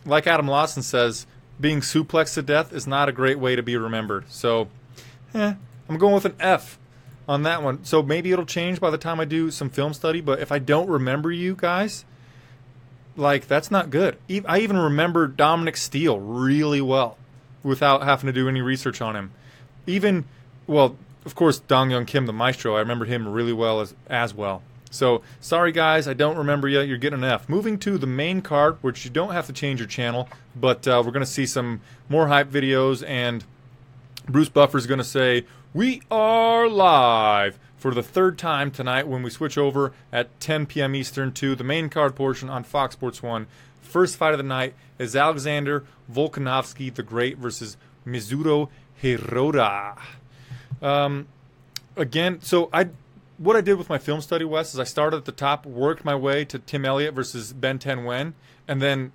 like Adam Lawson says, being suplexed to death is not a great way to be remembered. So, I'm going with an F on that one. So maybe it'll change by the time I do some film study, but if I don't remember you guys, like, that's not good. I even remember Dominic Steele really well without having to do any research on him. Even, well, of course, Dong Young Kim, the maestro, I remember him really well as well. So, sorry guys, I don't remember you. You're getting an F. Moving to the main card, which you don't have to change your channel, but we're going to see some more hype videos, and Bruce Buffer's going to say, "We are live," for the 3rd time tonight when we switch over at 10 p.m. Eastern to the main card portion on Fox Sports 1. First fight of the night is Alexander Volkanovski the Great versus Mizuto Hirota. Again, so what I did with my film study, Wes, is I started at the top, worked my way to Tim Elliott versus Ben Ten Wen, and then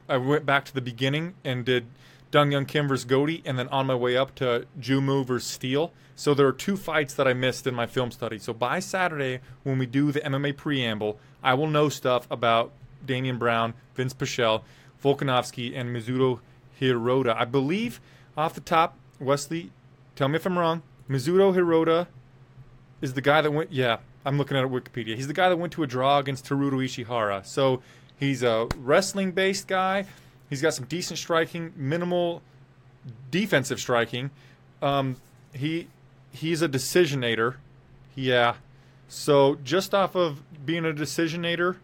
I went back to the beginning and did Dong Young Kim versus Gotti, and then on my way up to Jumu versus Steele. So there are 2 fights that I missed in my film study. So by Saturday, when we do the MMA preamble, I will know stuff about Damian Brown, Vince Pichel, Volkanovski, and Mizuto Hirota. I believe, off the top, Wesley, tell me if I'm wrong, Mizuto Hirota is the guy that went, yeah, I'm looking at Wikipedia. He's the guy that went to a draw against Teruto Ishihara. So he's a wrestling-based guy. He's got some decent striking, minimal defensive striking. He's a decisionator. Yeah. So just off of being a decisionator,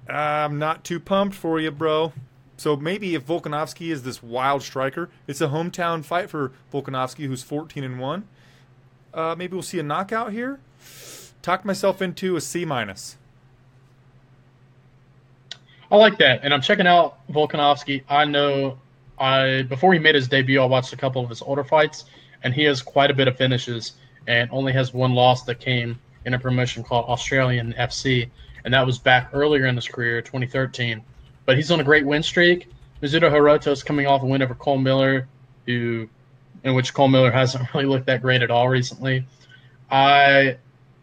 I'm not too pumped for you, bro. So maybe if Volkanovski is this wild striker, it's a hometown fight for Volkanovski, who's 14-1. Maybe we'll see a knockout here. Talked myself into a C-. I like that, and I'm checking out Volkanovski. I know before he made his debut, I watched a couple of his older fights, and he has quite a bit of finishes and only has one loss that came in a promotion called Australian FC, and that was back earlier in his career, 2013. But he's on a great win streak. Mizuto Hirota is coming off a win over Cole Miller, in which Cole Miller hasn't really looked that great at all recently. I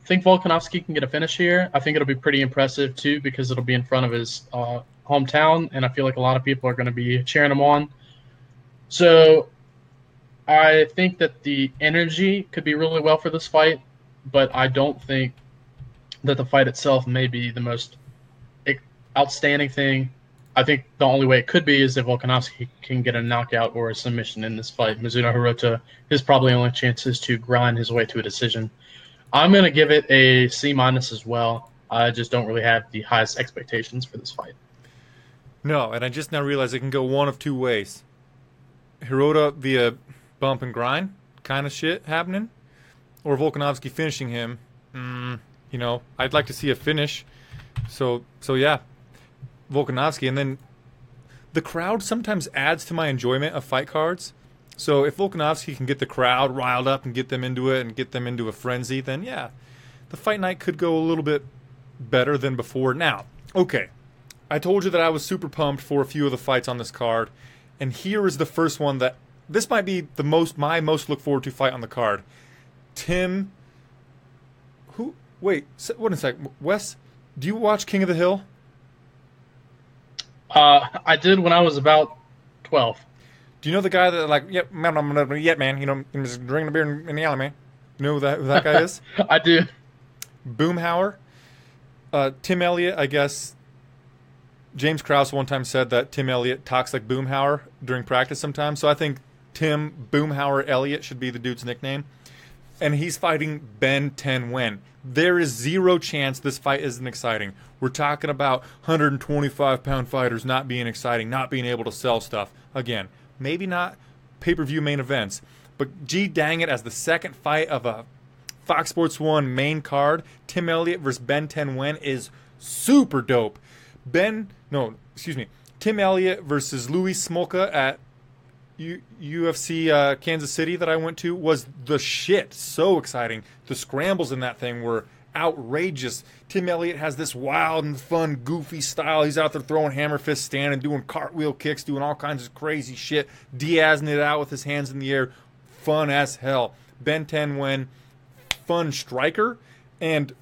think Volkanovski can get a finish here. I think it'll be pretty impressive, too, because it'll be in front of his hometown, and I feel like a lot of people are going to be cheering him on. So I think that the energy could be really well for this fight, but I don't think that the fight itself may be the most outstanding thing. I think the only way it could be is if Volkanovski can get a knockout or a submission in this fight. Mizuto Hirota, his probably only chance is to grind his way to a decision. I'm going to give it a C- as well. I just don't really have the highest expectations for this fight. No, and I just now realize it can go one of two ways. Hirota via bump and grind kind of shit happening, or Volkanovski finishing him. I'd like to see a finish. So yeah, Volkanovski. And then the crowd sometimes adds to my enjoyment of fight cards. So if Volkanovski can get the crowd riled up and get them into it and get them into a frenzy, then yeah, the fight night could go a little bit better than before. Now, okay, I told you that I was super pumped for a few of the fights on this card, and here is the first one that this might be my most look forward to fight on the card. Wait a sec, Wes, do you watch King of the Hill? I did when I was about 12. Do you know the guy that man, I'm just drinking a beer in the alley, man? You know who that guy is? I do. Boomhauer. Tim Elliott, I guess. James Krause one time said that Tim Elliott talks like Boomhauer during practice sometimes. So I think Tim Boomhauer Elliott should be the dude's nickname. And he's fighting Ben 10 Wen. There is zero chance this fight isn't exciting. We're talking about 125-pound fighters not being exciting, not being able to sell stuff. Again, maybe not pay-per-view main events, but gee dang it, as the second fight of a Fox Sports 1 main card, Tim Elliott versus Ben 10 Wen is super dope. Tim Elliott versus Louis Smolka at UFC Kansas City that I went to was the shit. So exciting. The scrambles in that thing were outrageous. Tim Elliott has this wild and fun, goofy style. He's out there throwing hammer fists, standing, doing cartwheel kicks, doing all kinds of crazy shit. Diazing it out with his hands in the air. Fun as hell. Ben 10 Wen, fun striker, and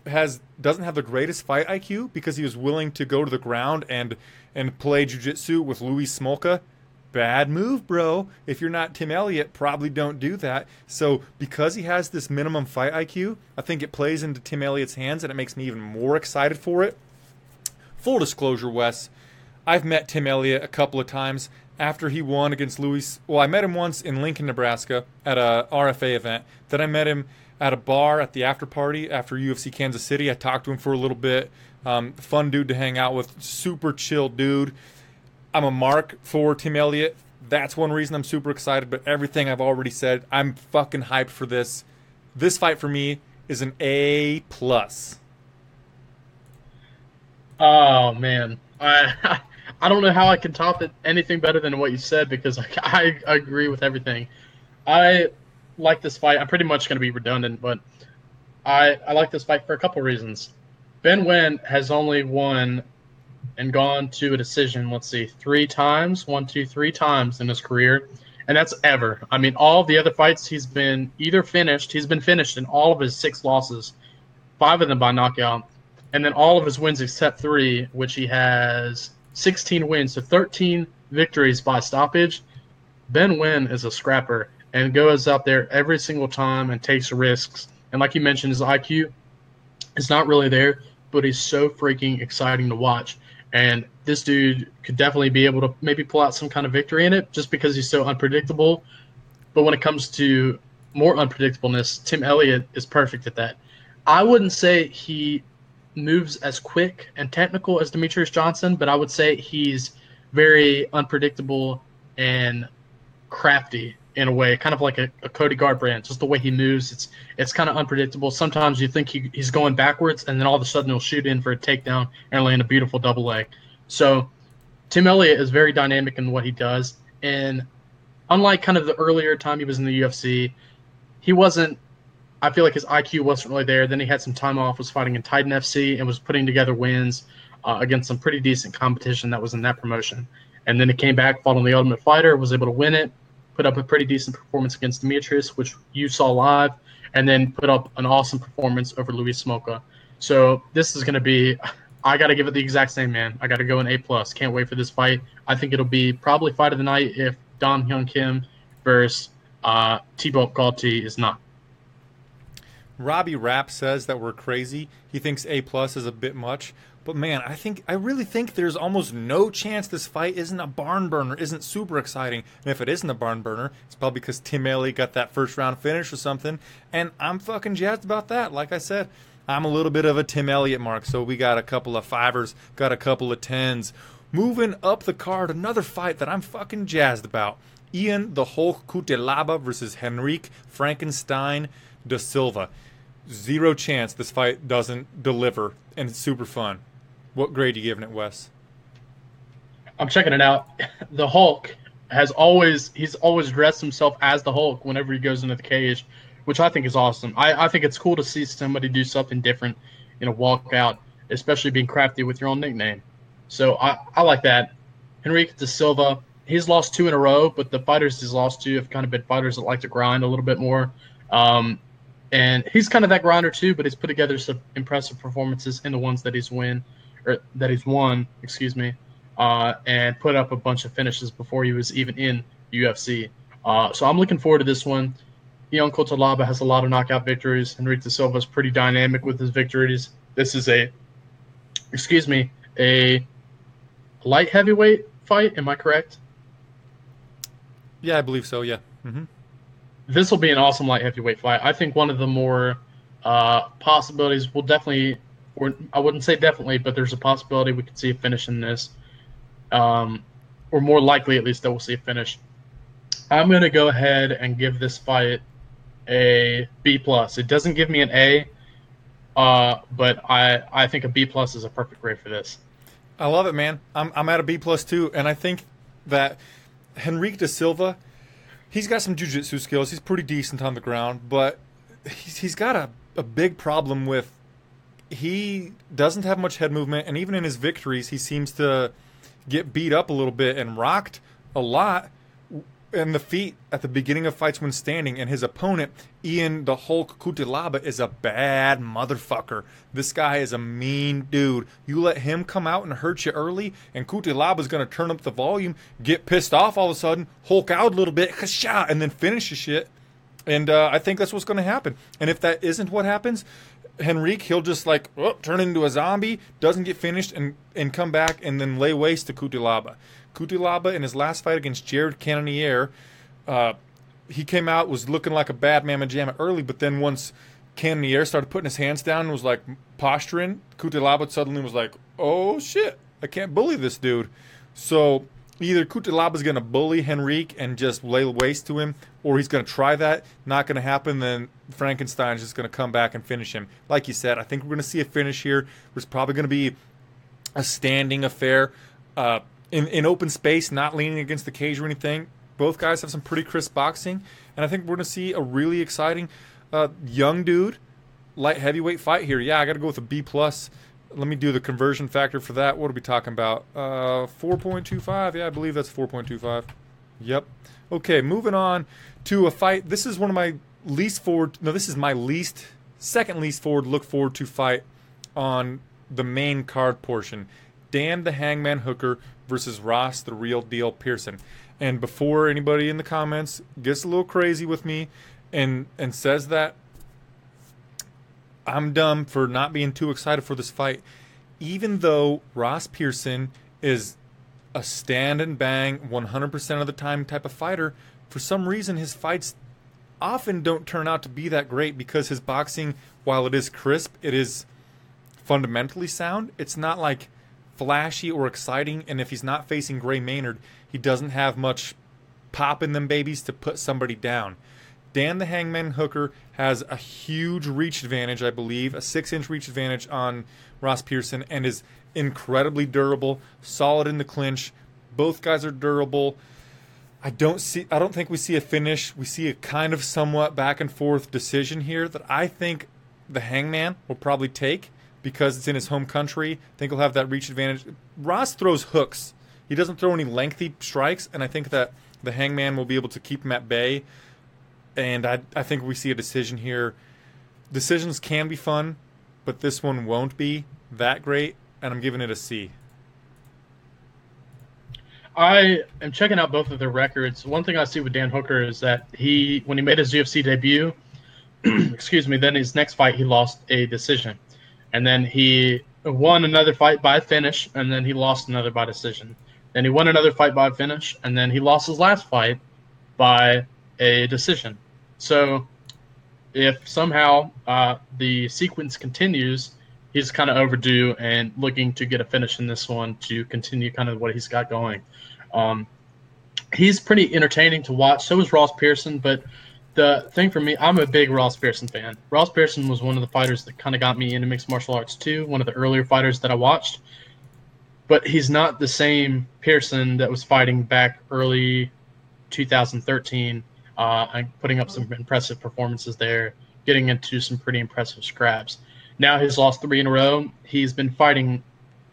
doesn't have the greatest fight IQ because he was willing to go to the ground and play jiu-jitsu with Louis Smolka. Bad move, bro. If you're not Tim Elliott, probably don't do that. So because he has this minimum fight IQ, I think it plays into Tim Elliott's hands, and it makes me even more excited for it. Full disclosure, Wes, I've met Tim Elliott a couple of times after he won against Louis. Well, I met him once in Lincoln, Nebraska at a RFA event. Then I met him at a bar at the after party after UFC Kansas City. I talked to him for a little bit. Fun dude to hang out with. Super chill dude. I'm a mark for Tim Elliott. That's one reason I'm super excited, but everything I've already said, I'm fucking hyped for this. This fight for me is an A+. Oh, man. I don't know how I can top it anything better than what you said because I agree with everything. I like this fight. I'm pretty much going to be redundant, but I like this fight for a couple reasons. Ben Wen has only won and gone to a decision, three times in his career, and that's ever. I mean, all the other fights he's been finished in all of his 6 losses, 5 of them by knockout, and then all of his wins except 3, which he has 16 wins, so 13 victories by stoppage. Ben Wen is a scrapper, and goes out there every single time and takes risks. And like you mentioned, his IQ is not really there, but he's so freaking exciting to watch. And this dude could definitely be able to maybe pull out some kind of victory in it just because he's so unpredictable. But when it comes to more unpredictableness, Tim Elliott is perfect at that. I wouldn't say he moves as quick and technical as Demetrious Johnson, but I would say he's very unpredictable and crafty in a way, kind of like a Cody Garbrandt, just the way he moves. It's kind of unpredictable. Sometimes you think he's going backwards, and then all of a sudden he'll shoot in for a takedown and land a beautiful double leg. So Tim Elliott is very dynamic in what he does, and unlike kind of the earlier time he was in the UFC, he wasn't – I feel like his IQ wasn't really there. Then he had some time off, was fighting in Titan FC, and was putting together wins against some pretty decent competition that was in that promotion. And then he came back, fought on The Ultimate Fighter, was able to win it, put up a pretty decent performance against Demetrious, which you saw live, and then put up an awesome performance over Luis Smolka. So this is going to be – I got to give it the exact same, man. I got to go an A+. Can't wait for this fight. I think it'll be probably fight of the night if Dong Hyun Kim versus Thibaut Courtois is not. Robbie Rapp says that we're crazy. He thinks A+ is a bit much. But, man, I really think there's almost no chance this fight isn't a barn burner, isn't super exciting. And if it isn't a barn burner, it's probably because Tim Elliott got that first-round finish or something. And I'm fucking jazzed about that. Like I said, I'm a little bit of a Tim Elliott mark. So we got a couple of 5s, got a couple of 10s. Moving up the card, another fight that I'm fucking jazzed about. Ian the Hulk Kewlabah versus Henrique Frankenstein De Silva. Zero chance this fight doesn't deliver, and it's super fun. What grade are you giving it, Wes? I'm checking it out. The Hulk he's always dressed himself as the Hulk whenever he goes into the cage, which I think is awesome. I think it's cool to see somebody do something different in a walkout, especially being crafty with your own nickname. So I like that. Henrique De Silva, he's lost 2 in a row, but the fighters he's lost to have kind of been fighters that like to grind a little bit more. And he's kind of that grinder too, but he's put together some impressive performances in the ones that he's won, and put up a bunch of finishes before he was even in UFC. So I'm looking forward to this one. Ian Kewlabah has a lot of knockout victories. Henrique De Silva is pretty dynamic with his victories. This is a light heavyweight fight. Am I correct? Yeah, I believe so, yeah. Mm-hmm. This will be an awesome light heavyweight fight. I think one of the more possibilities will definitely, or I wouldn't say definitely, but there's a possibility we could see a finish in this. Or more likely, at least, that we'll see a finish. I'm going to go ahead and give this fight a B+. It doesn't give me an A, but I think a B+ is a perfect grade for this. I love it, man. I'm at a B+ too, and I think that Henrique De Silva, he's got some jiu-jitsu skills. He's pretty decent on the ground, but he's got a big problem with he doesn't have much head movement, and even in his victories, he seems to get beat up a little bit and rocked a lot in the feet at the beginning of fights when standing, and his opponent, Ian the Hulk Kewlabah, is a bad motherfucker. This guy is a mean dude. You let him come out and hurt you early, and Kewlabah's going to turn up the volume, get pissed off all of a sudden, Hulk out a little bit, and then finish the shit. And I think that's what's going to happen. And if that isn't what happens, Henrique, he'll just turn into a zombie, doesn't get finished, and come back and then lay waste to Kewlabah. Kewlabah, in his last fight against Jared Cannonier, he came out, was looking like a bad mamma jamma early, but then once Cannonier started putting his hands down and was posturing, Kewlabah suddenly was like, oh shit, I can't bully this dude. So either Kewlabah's going to bully Henrique and just lay waste to him, or he's going to try that. Not going to happen. Then Frankenstein's just going to come back and finish him. Like you said, I think we're going to see a finish here. There's probably going to be a standing affair in open space, not leaning against the cage or anything. Both guys have some pretty crisp boxing, and I think we're going to see a really exciting young dude, light heavyweight fight here. Yeah, I got to go with a B+. Let me do the conversion factor for that. What are we talking about? 4.25? Yeah, I believe that's 4.25. Yep. Okay, moving on to a fight. This is one of my this is my second least look forward to fight on the main card portion. Dan the Hangman Hooker versus Ross the Real Deal Pearson. And before anybody in the comments gets a little crazy with me and says that I'm dumb for not being too excited for this fight, even though Roth Bearson is a stand and bang 100% of the time type of fighter, for some reason his fights often don't turn out to be that great because his boxing, while it is crisp, it is fundamentally sound. It's not like flashy or exciting, and if he's not facing Gray Maynard, he doesn't have much pop in them babies to put somebody down. Dan the Hangman Hooker has a huge reach advantage, I believe, a 6-inch reach advantage on Roth Bearson, and is incredibly durable, solid in the clinch. Both guys are durable. I don't think we see a finish. We see a kind of somewhat back and forth decision here that I think the Hangman will probably take because it's in his home country. I think he'll have that reach advantage. Ross throws hooks. He doesn't throw any lengthy strikes, and I think that the Hangman will be able to keep him at bay. And I think we see a decision here. Decisions can be fun, but this one won't be that great, and I'm giving it a C. I am checking out both of their records. One thing I see with Dan Hooker is that when he made his UFC debut, excuse me, then his next fight he lost a decision. And then he won another fight by a finish, and then he lost another by decision. Then he won another fight by a finish, and then he lost his last fight by a decision. So if somehow the sequence continues, he's kind of overdue and looking to get a finish in this one to continue kind of what he's got going. He's pretty entertaining to watch. So is Roth Bearson, but the thing for me, I'm a big Roth Bearson fan. Roth Bearson was one of the fighters that kind of got me into mixed martial arts too, one of the earlier fighters that I watched. But he's not the same Pearson that was fighting back early 2013 and putting up some impressive performances there, getting into some pretty impressive scraps. Now he's lost 3 in a row. He's been fighting.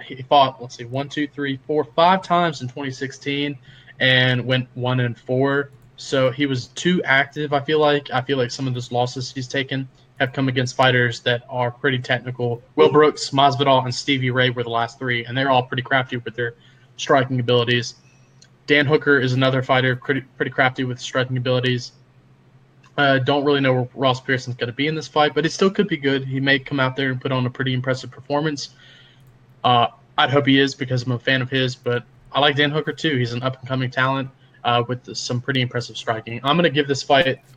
He fought, 5 times in 2016 and went 1-4. So he was too active, I feel like. I feel like some of those losses he's taken have come against fighters that are pretty technical. Will Brooks, Masvidal, and Stevie Ray were the last 3, and they're all pretty crafty with their striking abilities. Dan Hooker is another fighter, pretty crafty with striking abilities. Don't really know where Roth Bearson's going to be in this fight, but it still could be good. He may come out there and put on a pretty impressive performance. I'd hope he is because I'm a fan of his, but I like Dan Hooker too. He's an up-and-coming talent with some pretty impressive striking. I'm going to give this fight –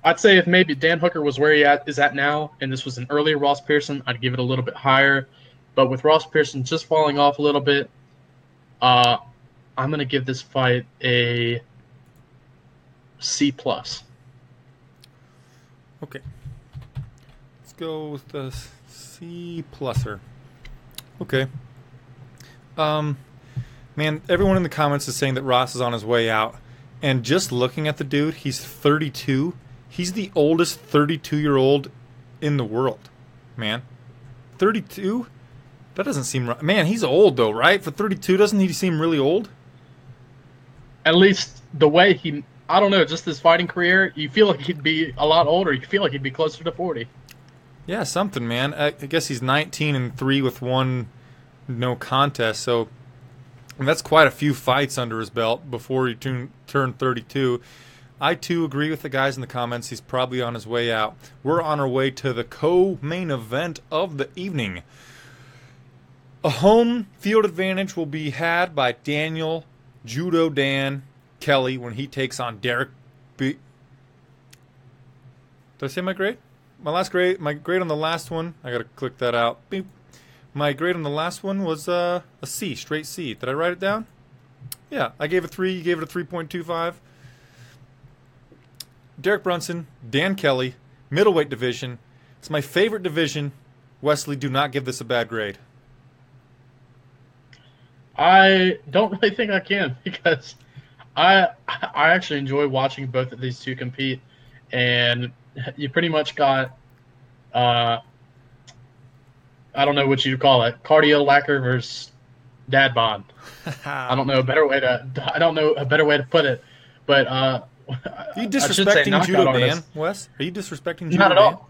I'd say if maybe Dan Hooker was where he is at now and this was an earlier Roth Bearson, I'd give it a little bit higher. But with Roth Bearson just falling off a little bit, I'm going to give this fight a C+. Okay. Let's go with the C pluser. Okay. Man, everyone in the comments is saying that Ross is on his way out. And just looking at the dude, he's 32. He's the oldest 32-year-old in the world, man. 32? That doesn't seem right. Man, he's old, though, right? For 32, doesn't he seem really old? At least the way he... I don't know, just his fighting career, you feel like he'd be a lot older. You feel like he'd be closer to 40. Yeah, something, man. I guess he's 19-3 with 1 no contest, so that's quite a few fights under his belt before he turned 32. I, too, agree with the guys in the comments. He's probably on his way out. We're on our way to the co-main event of the evening. A home field advantage will be had by Daniel Judo Dan Kelly when he takes on Derrick Did I say my grade? My grade on the last one, I gotta click that out. Beep. My grade on the last one was a C, straight C. Did I write it down? Yeah, I gave it 3. You gave it a 3.25. Derek Brunson, Dan Kelly, middleweight division. It's my favorite division. Wesley, do not give this a bad grade. I don't really think I can because I actually enjoy watching both of these two compete, and you pretty much got I don't know what you'd call it, cardio lacquer versus dad bod. I don't know a better way to put it, but are you disrespecting Judo Dan, Wes? Are you disrespecting Judo Dan? Not at all.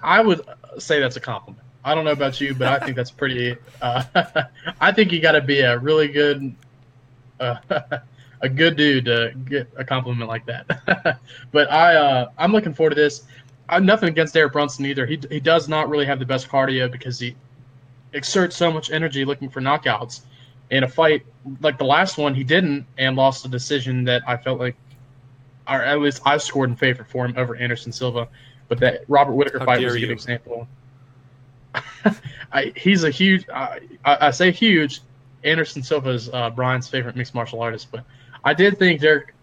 I would say that's a compliment. I don't know about you, but I think that's pretty. I think you got to be a really good a good dude to get a compliment like that. But I'm looking forward to this. I'm nothing against Derrick Brunson either. He does not really have the best cardio because he exerts so much energy looking for knockouts. In a fight like the last one, he didn't and lost a decision that I felt like, or at least I scored in favor for him over Anderson Silva. But that Robert Whittaker fight was a good example. He's a huge. I say huge. Anderson Silva is Brian's favorite mixed martial artist, but I did think Derrick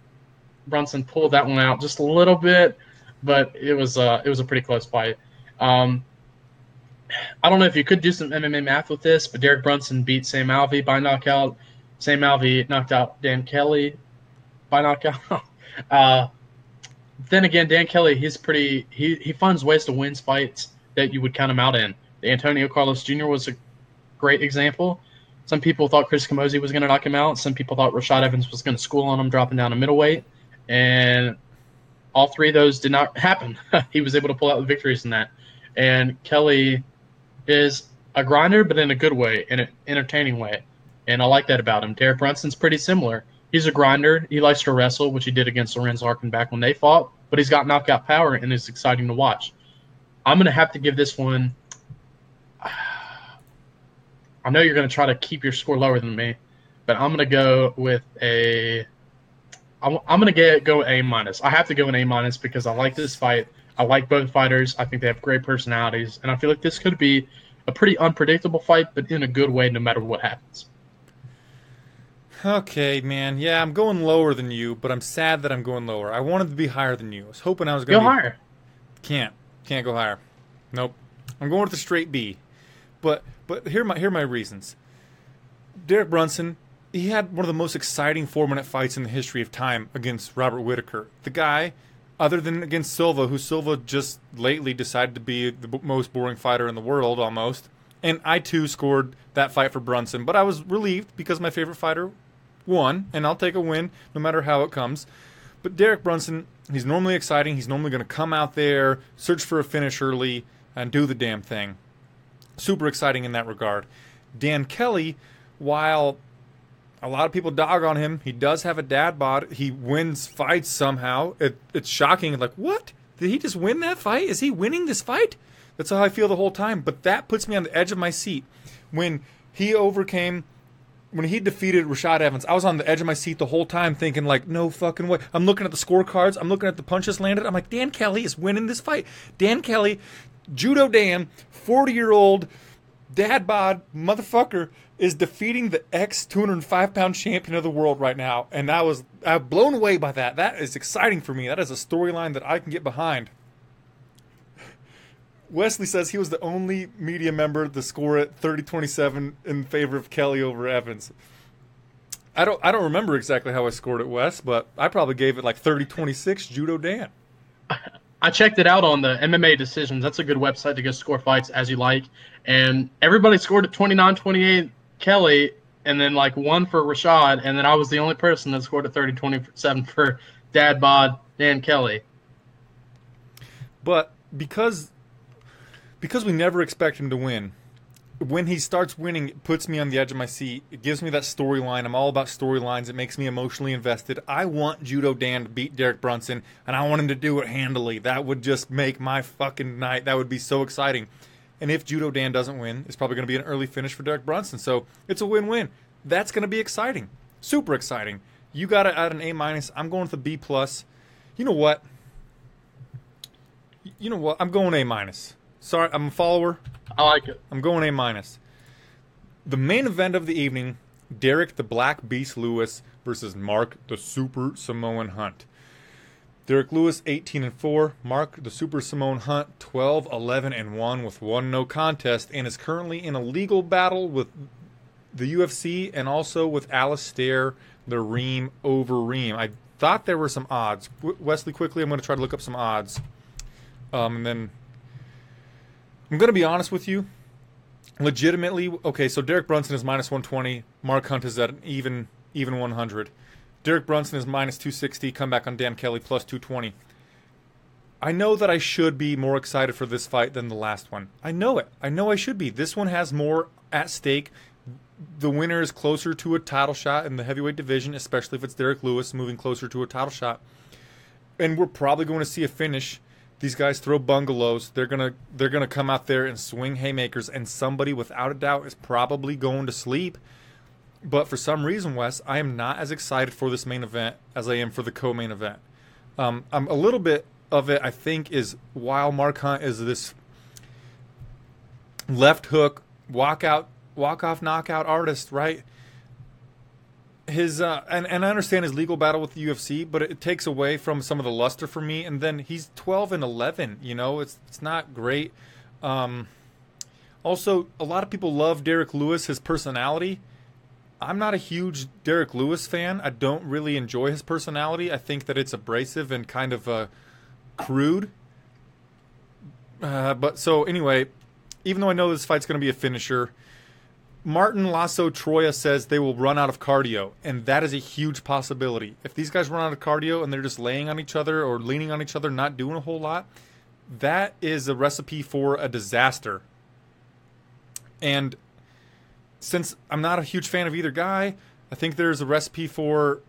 Brunson pulled that one out just a little bit, but it was a pretty close fight. I don't know if you could do some MMA math with this, but Derrick Brunson beat Sam Alvey by knockout. Sam Alvey knocked out Dan Kelly by knockout. Then again, Dan Kelly, he finds ways to win fights that you would count him out in. The Antonio Carlos Jr. was a great example. Some people thought Chris Camozzi was going to knock him out. Some people thought Rashad Evans was going to school on him, dropping down to middleweight. And all three of those did not happen. He was able to pull out the victories in that. And Kelly is a grinder, but in a good way, in an entertaining way. And I like that about him. Derrick Brunson's pretty similar. He's a grinder. He likes to wrestle, which he did against Lorenzo Arkin back when they fought. But he's got knockout power, and it's exciting to watch. I'm going to have to give this one – I know you're going to try to keep your score lower than me, but I'm going to go with I'm going to go A-. I have to go an A- because I like this fight. I like both fighters. I think they have great personalities, and I feel like this could be a pretty unpredictable fight, but in a good way no matter what happens. Okay, man. Yeah, I'm going lower than you, but I'm sad that I'm going lower. I wanted to be higher than you. I was hoping I was going to go higher. Can't go higher. Nope. I'm going with the straight B. But here are my reasons. Derrick Brunson, he had one of the most exciting 4-minute fights in the history of time against Robert Whittaker. The guy, other than against Silva, who Silva just lately decided to be the most boring fighter in the world almost. And I too scored that fight for Brunson, but I was relieved because my favorite fighter won, and I'll take a win no matter how it comes. But Derrick Brunson, he's normally exciting. He's normally going to come out there, search for a finish early, and do the damn thing. Super exciting in that regard. Dan Kelly, while a lot of people dog on him, he does have a dad bod. He wins fights somehow. It's shocking. Like, what? Did he just win that fight? Is he winning this fight? That's how I feel the whole time. But that puts me on the edge of my seat. When he defeated Rashad Evans, I was on the edge of my seat the whole time thinking, like, no fucking way. I'm looking at the scorecards. I'm looking at the punches landed. I'm like, Dan Kelly is winning this fight. Dan Kelly, Judo Dan, 40-year-old dad bod motherfucker, is defeating the ex-205-pound champion of the world right now. And I'm blown away by that. That is exciting for me. That is a storyline that I can get behind. Wesley says he was the only media member to score it 30-27 in favor of Kelly over Evans. I don't remember exactly how I scored it, Wes, but I probably gave it like 30-26 Judo Dan. I checked it out on the MMA Decisions. That's a good website to go score fights as you like. And everybody scored at 29-28 Kelly, and then like one for Rashad, and then I was the only person that scored at 30-27 for dad bod Dan Kelly. But because we never expect him to win, when he starts winning, it puts me on the edge of my seat. It gives me that storyline. I'm all about storylines. It makes me emotionally invested. I want Judo Dan to beat Derrick Brunson, and I want him to do it handily. That would just make my fucking night. That would be so exciting. And if Judo Dan doesn't win, it's probably going to be an early finish for Derrick Brunson. So it's a win-win. That's going to be exciting. Super exciting. You got it at an A-. I'm going with a B+. You know what? I'm going A-. Sorry, I'm a follower. I like it. I'm going A-. The main event of the evening, Derrick the Black Beast Lewis versus Mark the Super Samoan Hunt. Derrick Lewis 18-4, Mark the Super Samoan Hunt 12-11-1 with one no contest, and is currently in a legal battle with the UFC and also with Alistair the Reem over Reem. I thought there were some odds. Wesley, quickly, I'm going to try to look up some odds. And then I'm going to be honest with you. Legitimately, okay, so Derrick Brunson is -120. Mark Hunt is at an even 100. Derrick Brunson is -260. Comeback on Dan Kelly +220. I know that I should be more excited for this fight than the last one. I know it. I know I should be. This one has more at stake. the winner is closer to a title shot in the heavyweight division, especially if it's Derrick Lewis moving closer to a title shot. And we're probably going to see a finish. These guys throw bungalows. They're gonna come out there and swing haymakers, and somebody without a doubt is probably going to sleep. But for some reason, Wes, I am not as excited for this main event as I am for the co-main event. I'm a little bit of it, I think, is while Mark Hunt is this left hook walk-off knockout artist, right? His and I understand his legal battle with the UFC, but it takes away from some of the luster for me. And then he's 12-11. You know, it's not great. Also, a lot of people love Derrick Lewis, his personality. I'm not a huge Derrick Lewis fan. I don't really enjoy his personality. I think that it's abrasive and kind of crude. But so anyway, even though I know this fight's going to be a finisher, Martin Lasso Troya says they will run out of cardio, and that is a huge possibility. If these guys run out of cardio and they're just laying on each other or leaning on each other, not doing a whole lot, that is a recipe for a disaster. And since I'm not a huge fan of either guy, I think there's a recipe for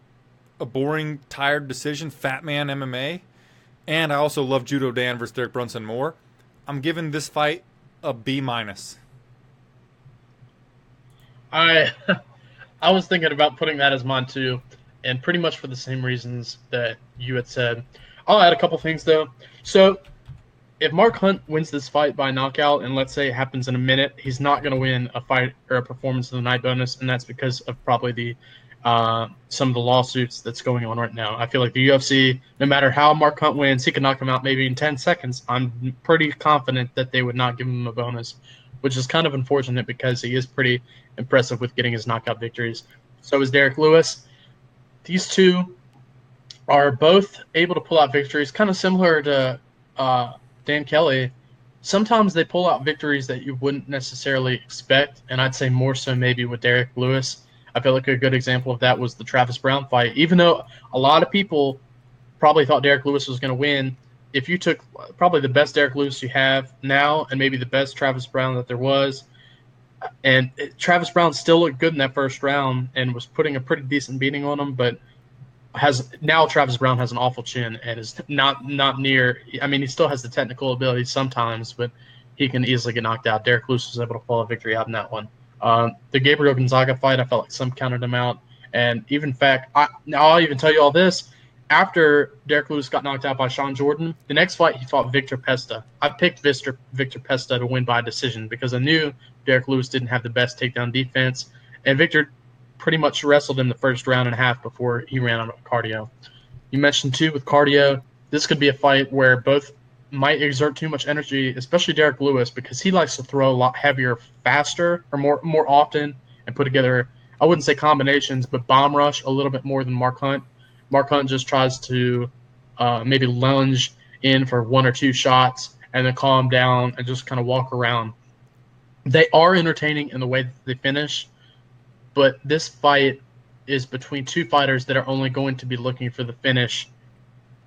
a boring, tired decision, Fat Man MMA. And I also love Judo Dan versus Derek Brunson more. I'm giving this fight a B-. I was thinking about putting that as mine too, and pretty much for the same reasons that you had said. I'll add a couple things though. So if Mark Hunt wins this fight by knockout, and let's say it happens in a minute, he's not going to win a fight or a performance of the night bonus, and that's because of probably the some of the lawsuits that's going on right now. I feel like the UFC, no matter how Mark Hunt wins, he can knock him out maybe in 10 seconds. I'm pretty confident that they would not give him a bonus, which is kind of unfortunate because he is pretty impressive with getting his knockout victories. So is Derrick Lewis. These two are both able to pull out victories, kind of similar to Dan Kelly. Sometimes they pull out victories that you wouldn't necessarily expect, and I'd say more so maybe with Derrick Lewis. I feel like a good example of that was the Travis Brown fight. Even though a lot of people probably thought Derrick Lewis was going to win, if you took probably the best Derrick Lewis you have now and maybe the best Travis Brown that there was, and Travis Brown still looked good in that first round and was putting a pretty decent beating on him, but Travis Brown has an awful chin and is not near. I mean, he still has the technical ability sometimes, but he can easily get knocked out. Derrick Lewis was able to pull a victory out in that one. The Gabriel Gonzaga fight, I felt like some counted him out. And even fact, I'll even tell you all this. After Derrick Lewis got knocked out by Sean Jordan, the next fight he fought Victor Pesta. I picked Victor Pesta to win by decision because I knew Derrick Lewis didn't have the best takedown defense. And Victor pretty much wrestled in the first round and a half before he ran out of cardio. You mentioned, too, with cardio, this could be a fight where both might exert too much energy, especially Derrick Lewis, because he likes to throw a lot heavier, faster, or more often, and put together, I wouldn't say combinations, but bomb rush a little bit more than Mark Hunt. Mark Hunt just tries to maybe lunge in for one or two shots and then calm down and just kind of walk around. They are entertaining in the way that they finish, but this fight is between two fighters that are only going to be looking for the finish,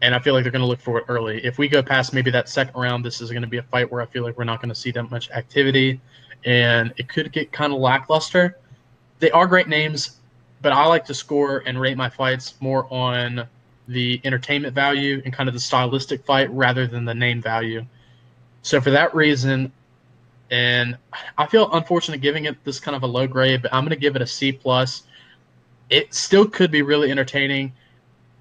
and I feel like they're going to look for it early. If we go past maybe that second round, this is going to be a fight where I feel like we're not going to see that much activity, and it could get kind of lackluster. They are great names, but I like to score and rate my fights more on the entertainment value and kind of the stylistic fight rather than the name value. So for that reason, and I feel unfortunate giving it this kind of a low grade, but I'm going to give it a C+. It still could be really entertaining,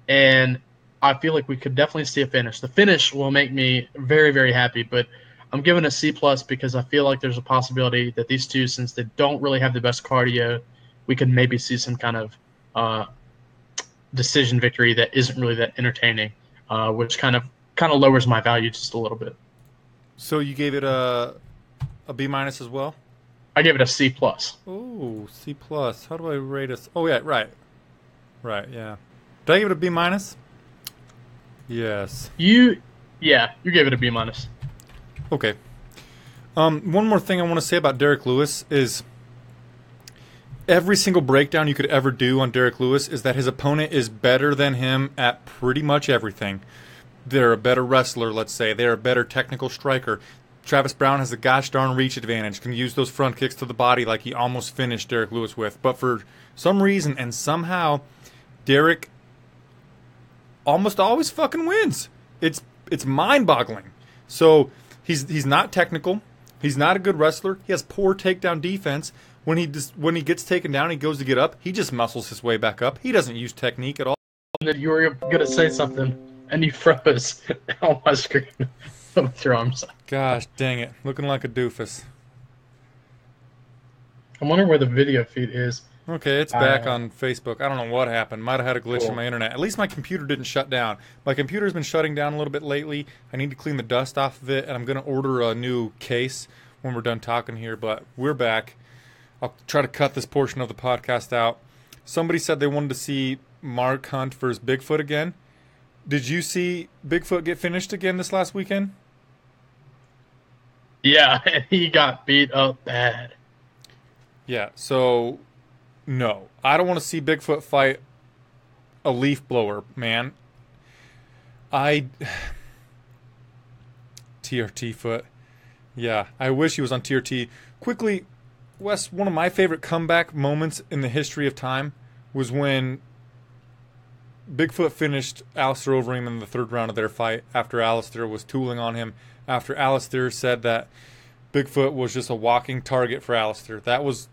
and I feel like we could definitely see a finish. The finish will make me very, very happy, but I'm giving a C+ because I feel like there's a possibility that these two, since they don't really have the best cardio, we could maybe see some kind of decision victory that isn't really that entertaining, which kind of lowers my value just a little bit. So you gave it a B- as well? I gave it a C+. Oh, C+. How do I rate us? Oh, yeah, right. Right, yeah. Did I give it a B-? Yes. You gave it a B-. Okay. One more thing I want to say about Derrick Lewis is every single breakdown you could ever do on Derrick Lewis is that his opponent is better than him at pretty much everything. They're a better wrestler, let's say. They're a better technical striker. Travis Brown has a gosh darn reach advantage, can use those front kicks to the body like he almost finished Derrick Lewis with. But for some reason and somehow, Derrick almost always fucking wins. It's mind-boggling. So he's not technical. He's not a good wrestler. He has poor takedown defense. When he gets taken down, he goes to get up. He just muscles his way back up. He doesn't use technique at all. That you were gonna say something and you froze on my screen with your arms. Gosh dang it, looking like a doofus. I wonder where the video feed is. Okay, it's back on Facebook. I don't know what happened. Might have had a glitch in my internet. At least my computer didn't shut down. My computer's been shutting down a little bit lately. I need to clean the dust off of it, and I'm going to order a new case when we're done talking here. But we're back. I'll try to cut this portion of the podcast out. Somebody said they wanted to see Mark Hunt versus Bigfoot again. Did you see Bigfoot get finished again this last weekend? Yeah, he got beat up bad. Yeah, so no. I don't want to see Bigfoot fight a leaf blower, man. TRT foot. Yeah, I wish he was on TRT. Quickly, Wes, one of my favorite comeback moments in the history of time was when Bigfoot finished Alistair Overeem in the third round of their fight after Alistair was tooling on him, after Alistair said that Bigfoot was just a walking target for Alistair. That was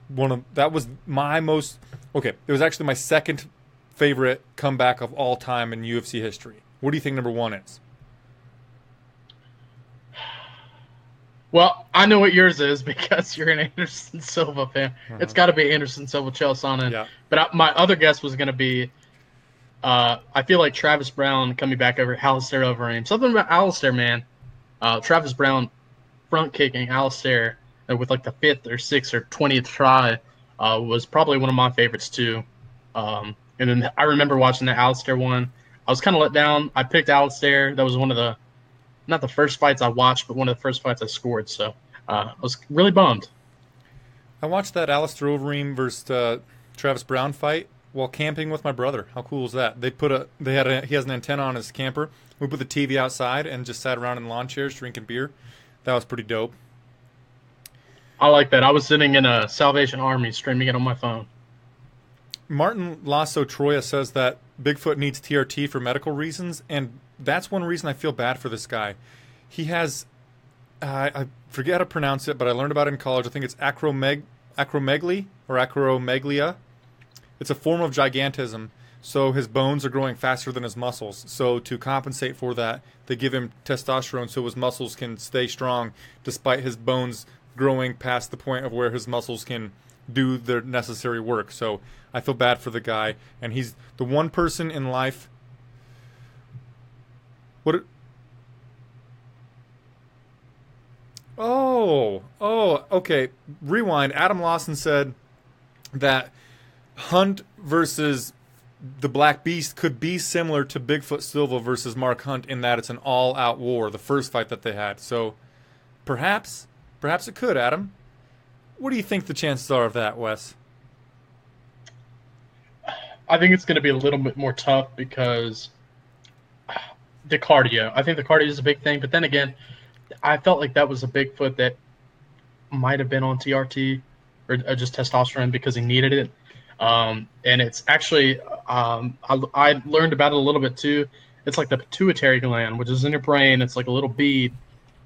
my most... Okay, it was actually my second favorite comeback of all time in UFC history. What do you think number one is? Well, I know what yours is because you're an Anderson Silva fan. It's got to be Anderson Silva, Chael Sonnen. Yeah. But my other guess was going to be, I feel like Travis Brown coming back over Alistair Overeem. Something about Alistair, man. Travis Brown front kicking Alistair with like the 5th or 6th or 20th try was probably one of my favorites too. And then I remember watching the Alistair one. I was kind of let down. I picked Alistair. That was one of the, not the first fights I watched, but one of the first fights I scored. So I was really bummed. I watched that Alistair Overeem versus Travis Brown fight while camping with my brother. How cool is that? He has an antenna on his camper. We put the TV outside and just sat around in lawn chairs drinking beer. That was pretty dope. I like that. I was sitting in a Salvation Army streaming it on my phone. Martin Lasso Troya says that Bigfoot needs TRT for medical reasons, and that's one reason I feel bad for this guy. He has, I forget how to pronounce it, but I learned about it in college. I think it's acromegaly or acromeglia. It's a form of gigantism, so his bones are growing faster than his muscles. So to compensate for that, they give him testosterone so his muscles can stay strong despite his bones growing past the point of where his muscles can do their necessary work. So I feel bad for the guy, and he's the one person in life. Okay. Rewind. Adam Lawson said that Hunt versus the Black Beast could be similar to Bigfoot Silva versus Mark Hunt in that it's an all-out war, the first fight that they had. So perhaps it could, Adam. What do you think the chances are of that, Wes? I think it's going to be a little bit more tough because the cardio. I think the cardio is a big thing, but then again, I felt like that was a Bigfoot that might have been on TRT or just testosterone because he needed it. And it's actually, I learned about it a little bit too. It's like the pituitary gland, which is in your brain. It's like a little bead.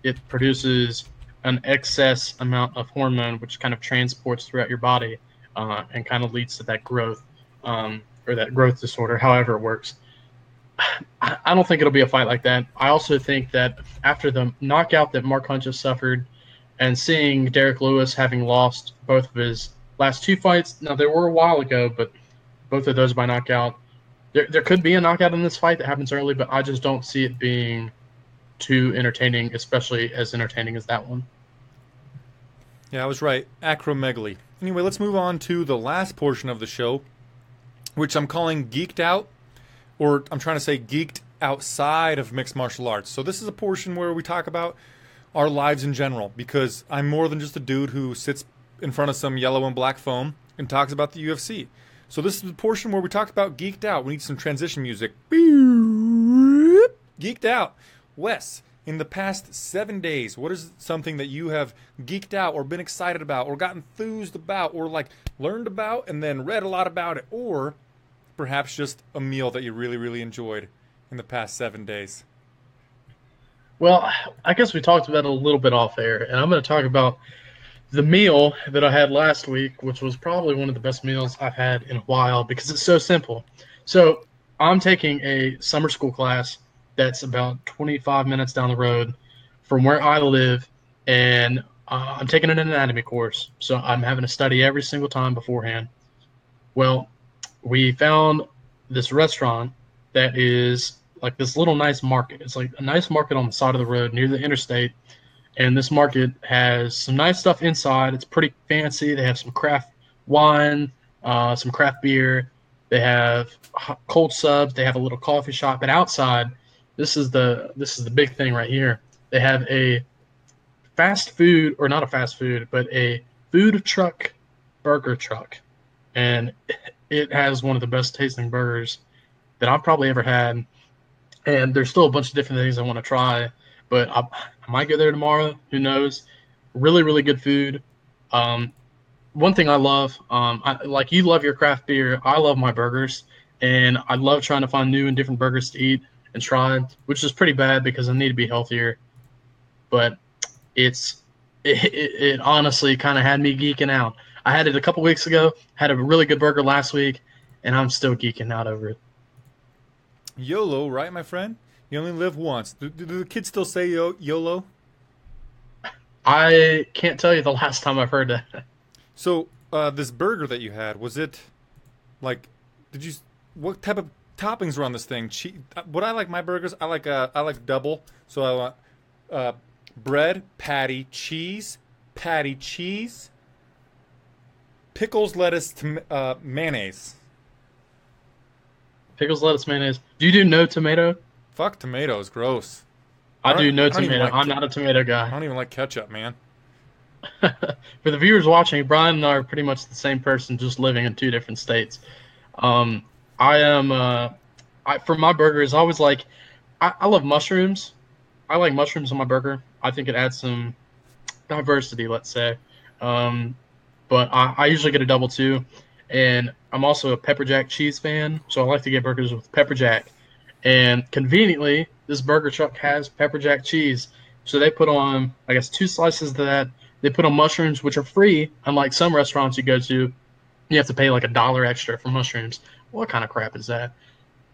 It produces an excess amount of hormone, which kind of transports throughout your body and kind of leads to that growth or that growth disorder, however it works. I don't think it'll be a fight like that. I also think that after the knockout that Mark Hunt just suffered and seeing Derrick Lewis having lost both of his last two fights, now they were a while ago, but both of those by knockout, there could be a knockout in this fight that happens early, but I just don't see it being too entertaining, especially as entertaining as that one. Yeah, I was right. Acromegaly. Anyway, let's move on to the last portion of the show, which I'm calling Geeked Out, or I'm trying to say geeked outside of mixed martial arts. So this is a portion where we talk about our lives in general, because I'm more than just a dude who sits in front of some yellow and black foam and talks about the UFC. So this is the portion where we talk about Geeked Out. We need some transition music. Geeked Out. Wes, in the past 7 days, what is something that you have geeked out or been excited about or got enthused about or like learned about and then read a lot about it, or perhaps just a meal that you really, really enjoyed in the past 7 days? Well, I guess we talked about it a little bit off air, and I'm going to talk about the meal that I had last week, which was probably one of the best meals I've had in a while because it's so simple. So I'm taking a summer school class that's about 25 minutes down the road from where I live, and I'm taking an anatomy course. So I'm having to study every single time beforehand. Well, we found this restaurant that is like this little nice market. It's like a nice market on the side of the road near the interstate. And this market has some nice stuff inside. It's pretty fancy. They have some craft wine, some craft beer. They have cold subs. They have a little coffee shop. But outside, this is the big thing right here. They have a fast food, or not a fast food, but a food truck burger truck. And it has one of the best tasting burgers that I've probably ever had. And there's still a bunch of different things I want to try, but I might go there tomorrow. Who knows? Really, really good food. One thing I love, like you love your craft beer, I love my burgers, and I love trying to find new and different burgers to eat and try, which is pretty bad because I need to be healthier. But it honestly kind of had me geeking out. I had it a couple weeks ago, had a really good burger last week, and I'm still geeking out over it. YOLO, right, my friend? You only live once. Do the kids still say YOLO? I can't tell you the last time I've heard that. So, this burger that you had, was it like? What type of toppings were on this thing? What I like my burgers, I like double. So I want bread, patty, cheese, pickles, lettuce, mayonnaise. Pickles, lettuce, mayonnaise. Do you do no tomato? Fuck tomatoes, gross. I do no tomato. I'm not a tomato guy. I don't even like ketchup, man. For the viewers watching, Brian and I are pretty much the same person, just living in two different states. For my burgers, I always like, I love mushrooms. I like mushrooms on my burger. I think it adds some diversity, let's say. But I usually get a double too. And I'm also a pepper jack cheese fan, so I like to get burgers with pepper jack. And conveniently, this burger truck has pepper jack cheese. So they put on, I guess, 2 slices of that. They put on mushrooms, which are free, unlike some restaurants you go to. You have to pay like $1 extra for mushrooms. What kind of crap is that?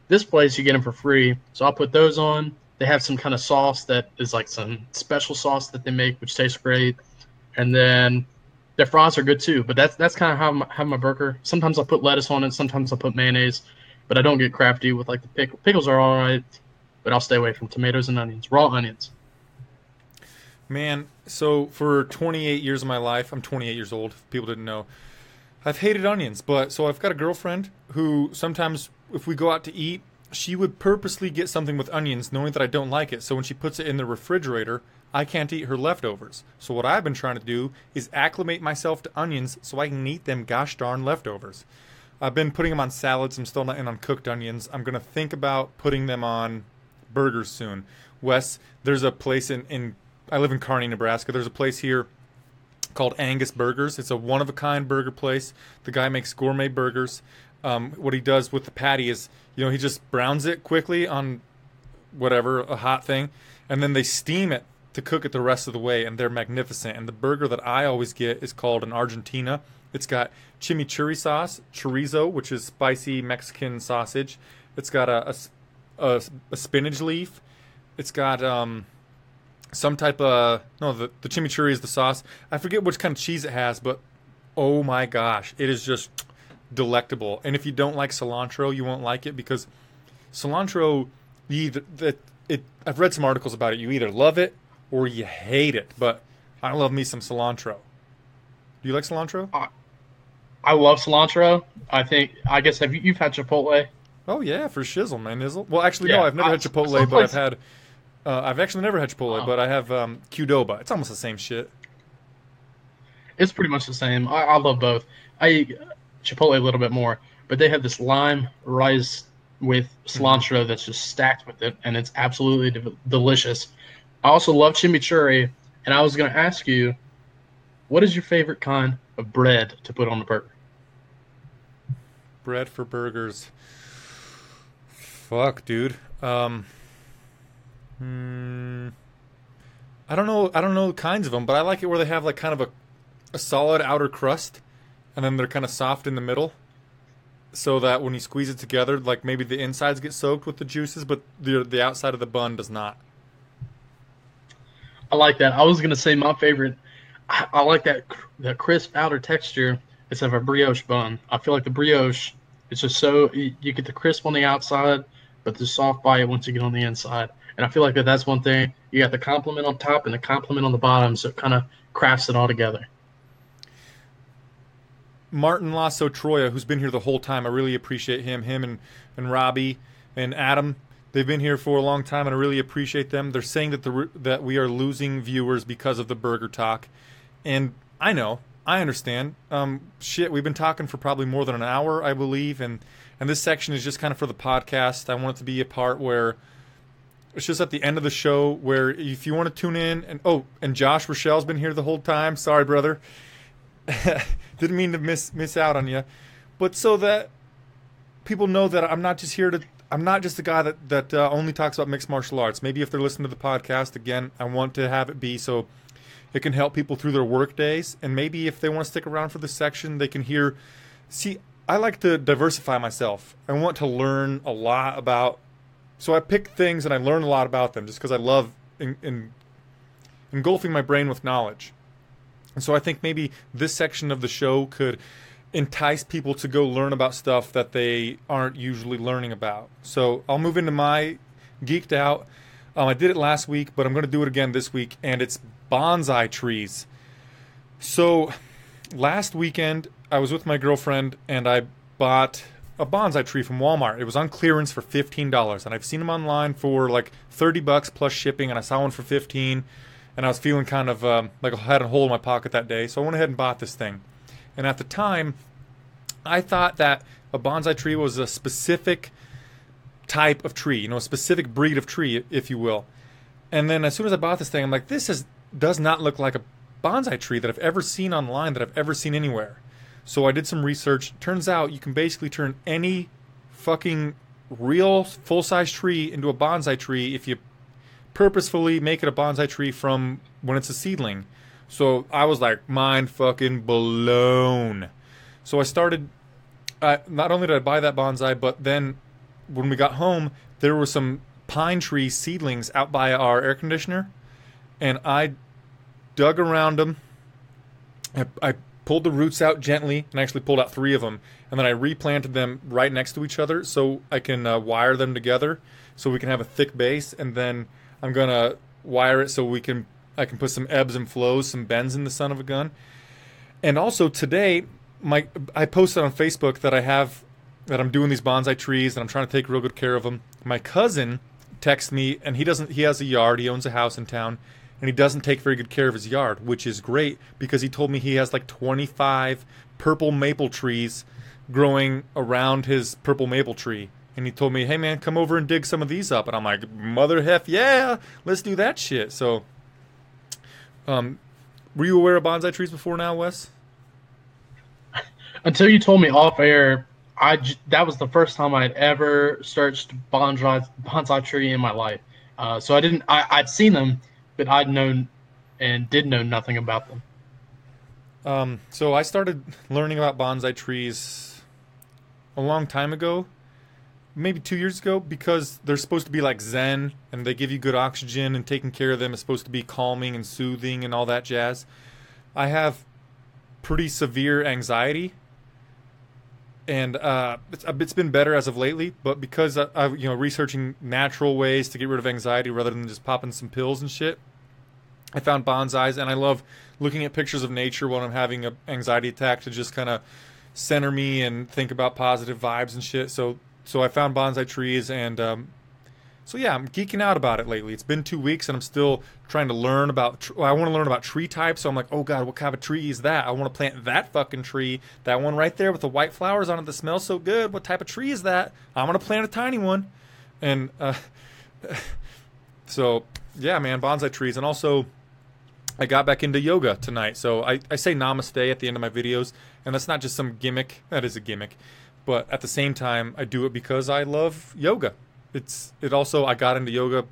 This place, you get them for free. So I'll put those on. They have some kind of sauce that is like some special sauce that they make, which tastes great. And then their fries are good too. But that's kind of how I have my burger. Sometimes I'll put lettuce on it. Sometimes I'll put mayonnaise. But I don't get crafty with like the pickles. Pickles are all right, but I'll stay away from tomatoes and onions, raw onions. Man, so for 28 years of my life, I'm 28 years old, if people didn't know, I've hated onions. But so I've got a girlfriend who sometimes if we go out to eat, she would purposely get something with onions knowing that I don't like it. So when she puts it in the refrigerator, I can't eat her leftovers. So what I've been trying to do is acclimate myself to onions so I can eat them gosh darn leftovers. I've been putting them on salads. I'm still not in on cooked onions. I'm going to think about putting them on burgers soon. Wes, there's a place in I live in Kearney, Nebraska. There's a place here called Angus Burgers. It's a one-of-a-kind burger place. The guy makes gourmet burgers. What he does with the patty is, he just browns it quickly on whatever, a hot thing, and then they steam it to cook it the rest of the way, and they're magnificent. And the burger that I always get is called an Argentina. It's got chimichurri sauce, chorizo, which is spicy Mexican sausage. It's got a spinach leaf. It's got some type of the chimichurri is the sauce. I forget which kind of cheese it has, but oh my gosh, it is just delectable. And if you don't like cilantro, you won't like it because cilantro, I've read some articles about it. You either love it or you hate it. But I love me some cilantro. Do you like cilantro? I love cilantro. I guess you've had Chipotle? Oh yeah, for shizzle, man, nizzle. Well, actually, no, I've never had Chipotle, but I've actually never had Chipotle, but I have Kewlabah. It's almost the same shit. It's pretty much the same. I love both. I eat Chipotle a little bit more, but they have this lime rice with cilantro that's just stacked with it, and it's absolutely delicious. I also love chimichurri, and I was going to ask you, what is your favorite kind of bread to put on a burger? Bread for burgers. Fuck, dude. I don't know. I don't know the kinds of them, but I like it where they have like kind of a solid outer crust, and then they're kind of soft in the middle, so that when you squeeze it together, like maybe the insides get soaked with the juices, but the outside of the bun does not. I like that. I was going to say my favorite. I like that crisp outer texture. It's of a brioche bun. I feel like the brioche, it's just so you get the crisp on the outside, but the soft bite once you get on the inside. And I feel like that's one thing. You got the compliment on top and the compliment on the bottom, so it kind of crafts it all together. Martin Lasso Troya, who's been here the whole time, I really appreciate him. Him and Robbie and Adam. They've been here for a long time, and I really appreciate them. They're saying that we are losing viewers because of the burger talk, and I know, I understand. Shit, we've been talking for probably more than an hour, I believe, and this section is just kind of for the podcast. I want it to be a part where it's just at the end of the show where if you want to tune in, and Josh Rochelle's been here the whole time. Sorry, brother. Didn't mean to miss out on you, but so that people know that I'm not just the guy that only talks about mixed martial arts. Maybe if they're listening to the podcast, again, I want to have it be so it can help people through their work days. And maybe if they want to stick around for this section, they can hear. See, I like to diversify myself. I want to learn a lot about. So I pick things and I learn a lot about them just because I love engulfing my brain with knowledge. And so I think maybe this section of the show could entice people to go learn about stuff that they aren't usually learning about. So I'll move into my geeked out. I did it last week, but I'm going to do it again this week, and it's bonsai trees. So last weekend, I was with my girlfriend, and I bought a bonsai tree from Walmart. It was on clearance for $15, and I've seen them online for like $30 plus shipping, and I saw one for $15, and I was feeling kind of like I had a hole in my pocket that day, so I went ahead and bought this thing. And at the time, I thought that a bonsai tree was a specific type of tree, a specific breed of tree, if you will. And then as soon as I bought this thing, I'm like, does not look like a bonsai tree that I've ever seen online, that I've ever seen anywhere. So I did some research. Turns out you can basically turn any fucking real full-size tree into a bonsai tree if you purposefully make it a bonsai tree from when it's a seedling. So I was like, mind fucking blown. So I started, not only did I buy that bonsai, but then when we got home, there were some pine tree seedlings out by our air conditioner. And I dug around them. I pulled the roots out gently, and I actually pulled out 3 of them. And then I replanted them right next to each other so I can wire them together so we can have a thick base. And then I'm going to wire it so I can put some ebbs and flows, some bends in the son of a gun. And also today, I posted on Facebook that I'm doing these bonsai trees and I'm trying to take real good care of them. My cousin texted me, and he has a yard, he owns a house in town, and he doesn't take very good care of his yard, which is great because he told me he has like 25 purple maple trees growing around his purple maple tree. And he told me, hey man, come over and dig some of these up. And I'm like, mother hef, yeah, let's do that shit. So, were you aware of bonsai trees before now, Wes? Until you told me off air, that was the first time I'd ever searched bonsai tree in my life. So I'd seen them, but I'd known and did know nothing about them. So I started learning about bonsai trees a long time ago, maybe 2 years ago, because they're supposed to be like Zen, and they give you good oxygen, and taking care of them is supposed to be calming and soothing and all that jazz. I have pretty severe anxiety, and it's been better as of lately, but because I'm researching natural ways to get rid of anxiety rather than just popping some pills and shit, I found bonsais, and I love looking at pictures of nature when I'm having an anxiety attack to just kind of center me and think about positive vibes and shit. So I found bonsai trees, and so yeah, I'm geeking out about it lately. It's been 2 weeks, and I'm still trying to learn about. I want to learn about tree types. So I'm like, oh god, what kind of tree is that? I want to plant that fucking tree. That one right there with the white flowers on it that smells so good. What type of tree is that? I'm gonna plant a tiny one, and so Yeah, man, bonsai trees. And also, I got back into yoga tonight. So I say namaste at the end of my videos. And that's not just some gimmick. That is a gimmick. But at the same time, I do it because I love yoga. I got into yoga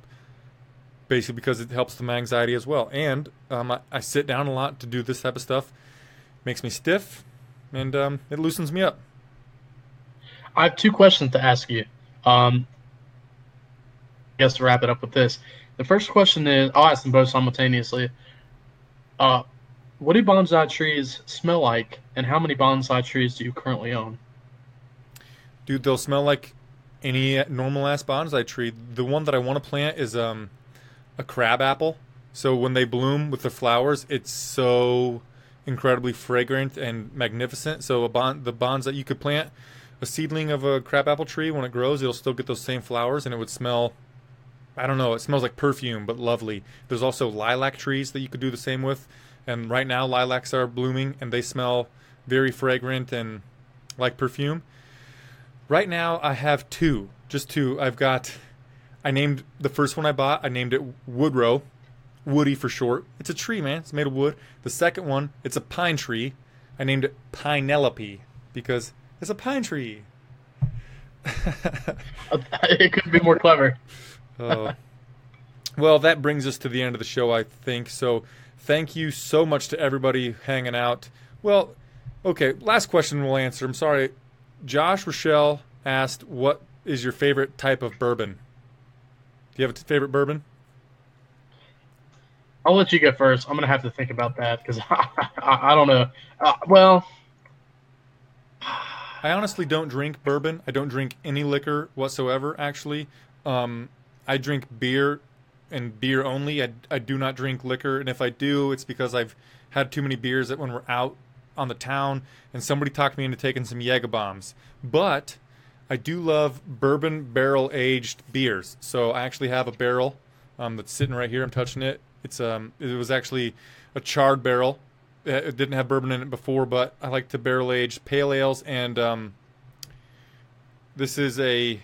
basically because it helps with my anxiety as well. And I sit down a lot to do this type of stuff. Makes me stiff, and it loosens me up. I have 2 questions to ask you. I guess to wrap it up with this. The first question is, I'll ask them both simultaneously. What do bonsai trees smell like, and how many bonsai trees do you currently own? Dude, they'll smell like any normal-ass bonsai tree. The one that I want to plant is a crab apple. So when they bloom with the flowers, it's so incredibly fragrant and magnificent. So the bonsai, you could plant a seedling of a crabapple tree. When it grows, it'll still get those same flowers, and it would smell, I don't know, it smells like perfume, but lovely. There's also lilac trees that you could do the same with. And right now, lilacs are blooming, and they smell very fragrant and like perfume. Right now, I have 2, just 2. I named the first one I bought, I named it Woodrow. Woody for short. It's a tree, man. It's made of wood. The second one, it's a pine tree. I named it Pinelope because it's a pine tree. It could be more clever. Well, that brings us to the end of the show, I think. So thank you so much to everybody hanging out. Well, okay, last question we'll answer. I'm sorry. Josh Rochelle asked, what is your favorite type of bourbon? Do you have a favorite bourbon? I'll let you go first. I'm going to have to think about that because I don't know. Well, I honestly don't drink bourbon. I don't drink any liquor whatsoever, actually. I drink beer and beer only. I do not drink liquor. And if I do, it's because I've had too many beers that when we're out on the town and somebody talked me into taking some Jaeger bombs. But I do love bourbon barrel-aged beers. So I actually have a barrel that's sitting right here. I'm touching it. It was actually a charred barrel. It didn't have bourbon in it before, but I like to barrel age pale ales, and this is a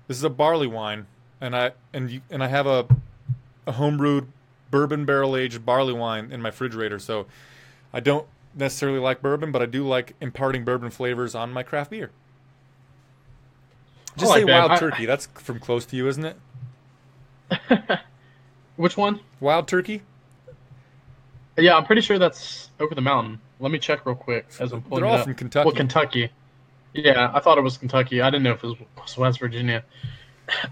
barley wine, and I have a homebrewed bourbon barrel aged barley wine in my refrigerator. So I don't necessarily like bourbon, but I do like imparting bourbon flavors on my craft beer. Just say Wild Turkey. That's from close to you, isn't it? Which one? Wild Turkey? Yeah, I'm pretty sure that's over the mountain. Let me check real quick as I'm pulling it up. They're all from Kentucky. Well, Kentucky. Yeah, I thought it was Kentucky. I didn't know if it was West Virginia.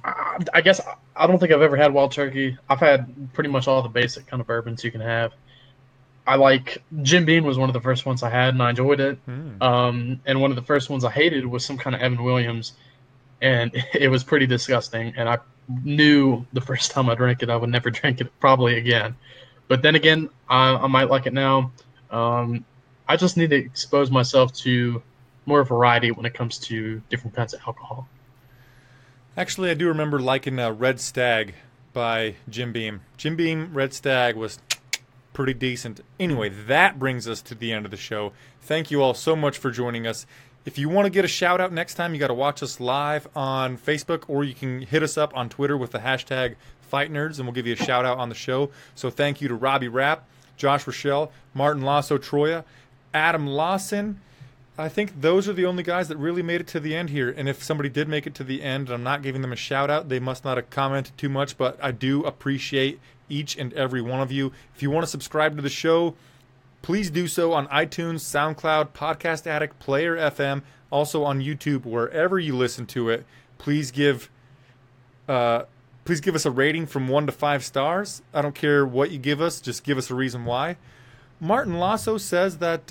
I guess I don't think I've ever had Wild Turkey. I've had pretty much all the basic kind of bourbons you can have. I like Jim Beam was one of the first ones I had, and I enjoyed it. And one of the first ones I hated was some kind of Evan Williams, and it was pretty disgusting. And I knew the first time I drank it, I would never drink it probably again. But then again, I might like it now. I just need to expose myself to more variety when it comes to different kinds of alcohol. Actually, I do remember liking Red Stag by Jim Beam. Jim Beam Red Stag was pretty decent. Anyway, that brings us to the end of the show. Thank you all so much for joining us. If you want to get a shout out next time, you got to watch us live on Facebook, or you can hit us up on Twitter with the hashtag Fight Nerds, and we'll give you a shout out on the show. So thank you to Robbie Rapp, Josh Rochelle, Martin Lasso Troya, Adam Lawson. I think those are the only guys that really made it to the end here. And if somebody did make it to the end and I'm not giving them a shout out, they must not have commented too much, but I do appreciate each and every one of you. If you want to subscribe to the show, please do so on iTunes, SoundCloud, Podcast Addict, Player FM, also on YouTube, wherever you listen to it. Please give us a rating from 1 to 5 stars. I don't care what you give us, just give us a reason why. Martin Lasso says that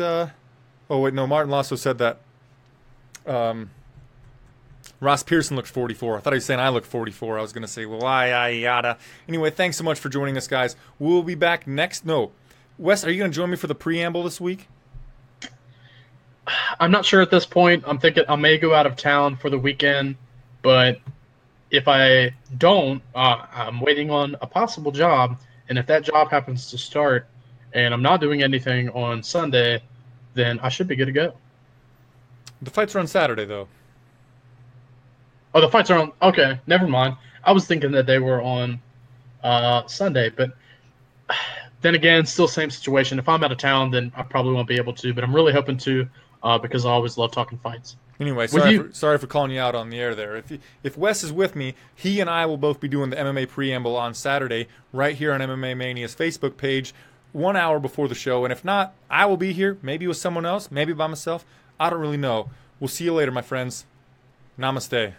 Martin Lasso said that Roth Bearson looks 44. I thought he was saying I look 44. I was going to say, well, yada. Anyway, thanks so much for joining us, guys. We'll be back next. No. Wes, are you going to join me for the preamble this week? I'm not sure at this point. I'm thinking I may go out of town for the weekend, but if I don't, I'm waiting on a possible job, and if that job happens to start and I'm not doing anything on Sunday, then I should be good to go. The fights are on Saturday, though. Oh, the fights are on... Okay, never mind. I was thinking that they were on Sunday. But then again, still same situation. If I'm out of town, then I probably won't be able to. But I'm really hoping to because I always love talking fights. Anyway, sorry for calling you out on the air there. If Wes is with me, he and I will both be doing the MMA Preamble on Saturday right here on MMA Mania's Facebook page 1 hour before the show. And if not, I will be here, maybe with someone else, maybe by myself. I don't really know. We'll see you later, my friends. Namaste.